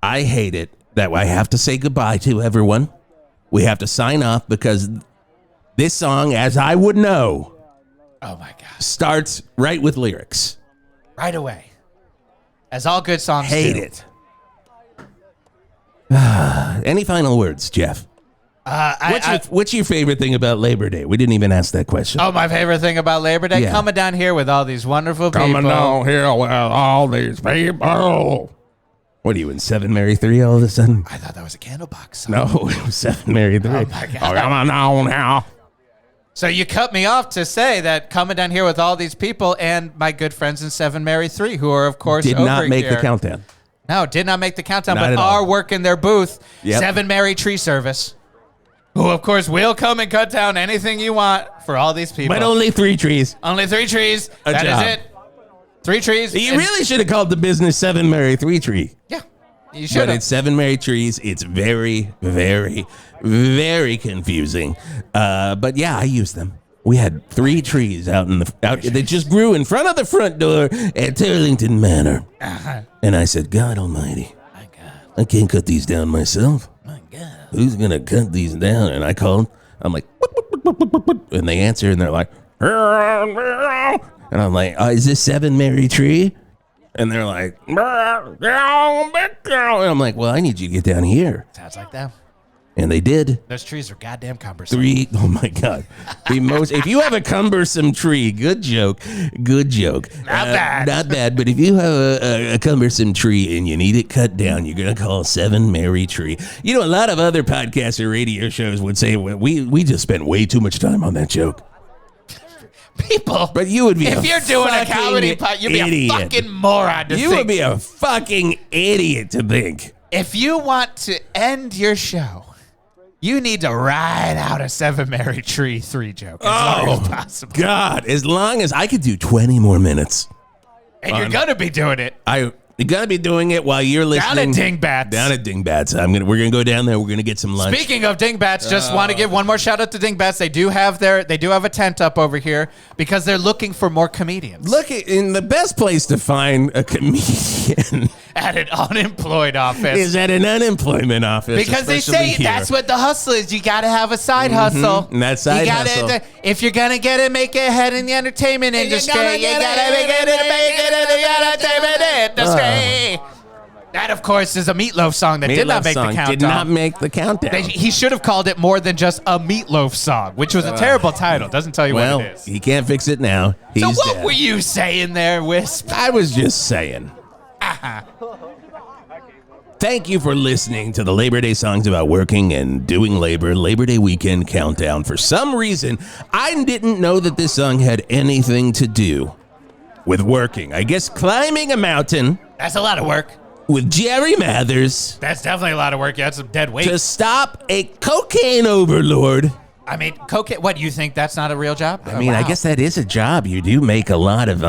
I hate it that I have to say goodbye to everyone. We have to sign off because this song, as I would know, Oh my God! starts right with lyrics. Right away, as all good songs Hate do. it. Any final words, Jeff? What's your favorite thing about Labor Day? We didn't even ask that question. Oh, my favorite thing about Labor Day, Yeah. coming down here with all these wonderful people. Coming down here with all these people. What are you in 7 Mary 3 all of a sudden? I thought that was a Candlebox song. No, it was 7 Mary 3. Oh my God! Coming down now. So you cut me off to say that coming down here with all these people and my good friends in 7 Mary 3, who are of course Did over not make here. the countdown. No, did not make the countdown, Not but at all. are working their booth. Yep. 7 Mary Tree Service, who of course will come and cut down anything you want for all these people. But only 3 trees. Only 3 trees. A That is job. it. 3 trees. You and- really should have called the business 7 Mary 3 Tree. Yeah. You But should have. it's 7 Mary Trees. It's very, very, very confusing. But yeah, I used them. We had 3 trees out they just grew in front of the front door at Turlington Manor. And I said, God almighty, My God. I can't cut these down myself. My God. Who's going to cut these down? And I called. I'm like, and they answer and they're like, and I'm like, is this 7 Mary Tree? And they're like, and I'm like, well, I need you to get down here. Sounds like them. And they did. Those trees are goddamn cumbersome. 3, oh my God. If you have a cumbersome tree, good joke. Not bad. Not bad, but if you have a cumbersome tree and you need it cut down, you're going to call 7 Mary Tree. You know, a lot of other podcasts or radio shows would say, well, we just spent way too much time on that joke. People. But you would be If you're doing a comedy pod, you'd be idiot. a fucking moron to You think. would be a fucking idiot to think. If you want to end your show, you need to ride out a 7 Mary Tree 3 joke as long as possible. God, as long as I could do 20 more minutes. And you're going to be doing it. You gotta be doing it while you're listening. Dingbats. Down at Dingbats. We're gonna go down there. We're gonna get some lunch. Speaking of Dingbats, just want to give one more shout out to Dingbats. They do have a tent up over here because they're looking for more comedians. Look, in the best place to find a comedian at an unemployed office. Is at an unemployment office. Because they especially say here. that's what the hustle is. You got to have a side hustle. And that side hustle. If you're going to get it, make it ahead in the entertainment industry. You got to make it in the entertainment industry. That, of course, is a Meatloaf song that did not make the countdown. Did not make the countdown. He should have called it more than just a Meatloaf song, which was a terrible title. Doesn't tell you what it is. He can't fix it now. He's So what dead. were you saying there, Wisp? I was just saying. Thank you for listening to the Labor Day songs about working and doing Labor Day weekend countdown. For some reason, I didn't know that this song had anything to do with working. I guess climbing a mountain That's a lot of work. with Jerry Mathers That's definitely a lot of work. Yeah, that's some dead weight. to stop a cocaine overlord. I mean, cocaine. What, do you think that's not a real job? I mean, I guess that is a job. You do make a lot of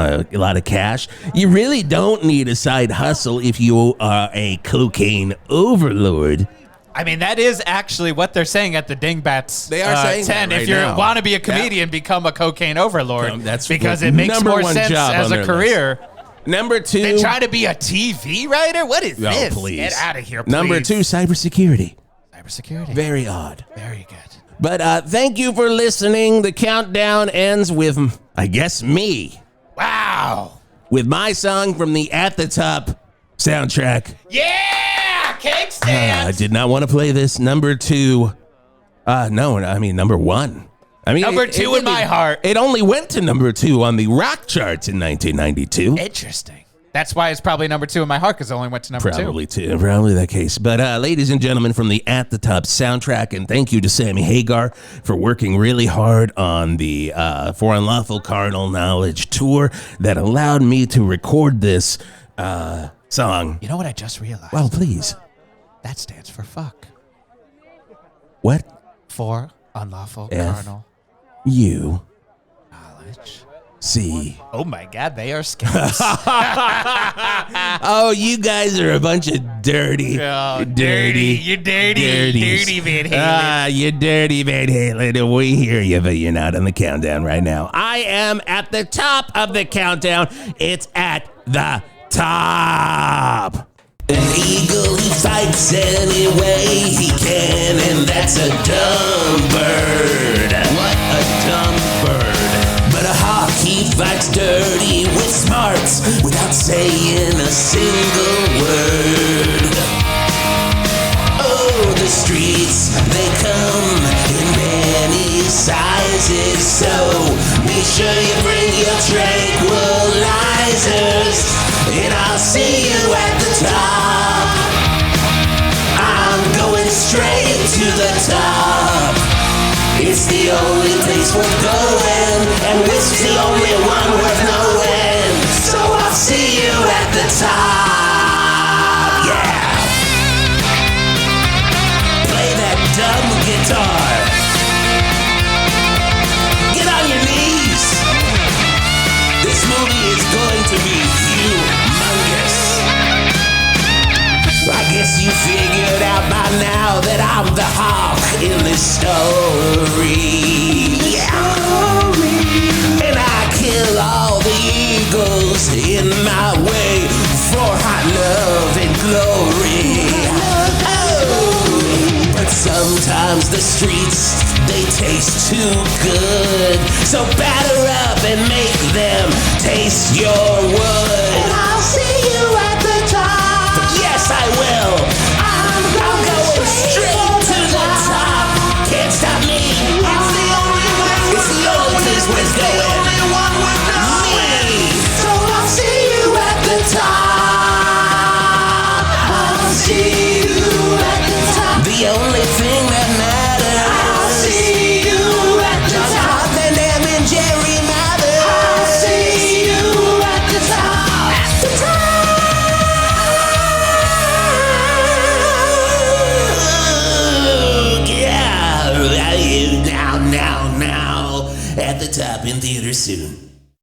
cash. You really don't need a side hustle if you are a cocaine overlord. I mean, that is actually what they're saying at the Dingbats. They are saying 10. that right If you now. want to be a comedian, become a cocaine overlord. That's because the it makes number more one sense job as on a their career. Number 2. Than try to be a TV writer? What is this? Please. Get out of here, please. Number 2, cybersecurity. Cybersecurity. Very odd. Very good. But thank you for listening. The countdown ends with, I guess, me. Wow. With my song from the At the Top soundtrack. Yeah! Cake stand! I did not want to play this. Number 2. Number 1. I mean, Number 2 in my heart. It only went to number 2 on the rock charts in 1992. Interesting. That's why it's probably number 2 in my heart, because it only went to number 2. Probably that case. But ladies and gentlemen, from the At the Top soundtrack, and thank you to Sammy Hagar for working really hard on the For Unlawful Carnal Knowledge tour that allowed me to record this song. You know what I just realized? Well, please. That stands for fuck. What? For unlawful F. carnal You knowledge. see. Oh my God, they are scams. Oh, you guys are a bunch of dirty, Oh, dirty, you dirty, dirties. dirty Van Halen. You dirty Van Halen. We hear you, but you're not on the countdown right now. I am at the top of the countdown. It's at the top. An eagle, he fights any way he can, and that's a dumb bird. What a dumb bird. But a hawk, he fights dirty with smarts without saying a single word. Oh, the streets, they come in many sizes, so make sure you bring your tranquilizers, and I'll see you at the top. I'm going straight to the top. It's the only place worth going, and Wisp's the only one worth knowing. So I'll see you at the top. Yeah. Play that dumb guitar. Get on your knees. This movie is going to be humongous. I guess you figured out by now that I'm the hawk in this story. Yeah. And I kill all the eagles in my way for hot love and glory. Oh, but sometimes the streets, they taste too good. So batter up and make them taste your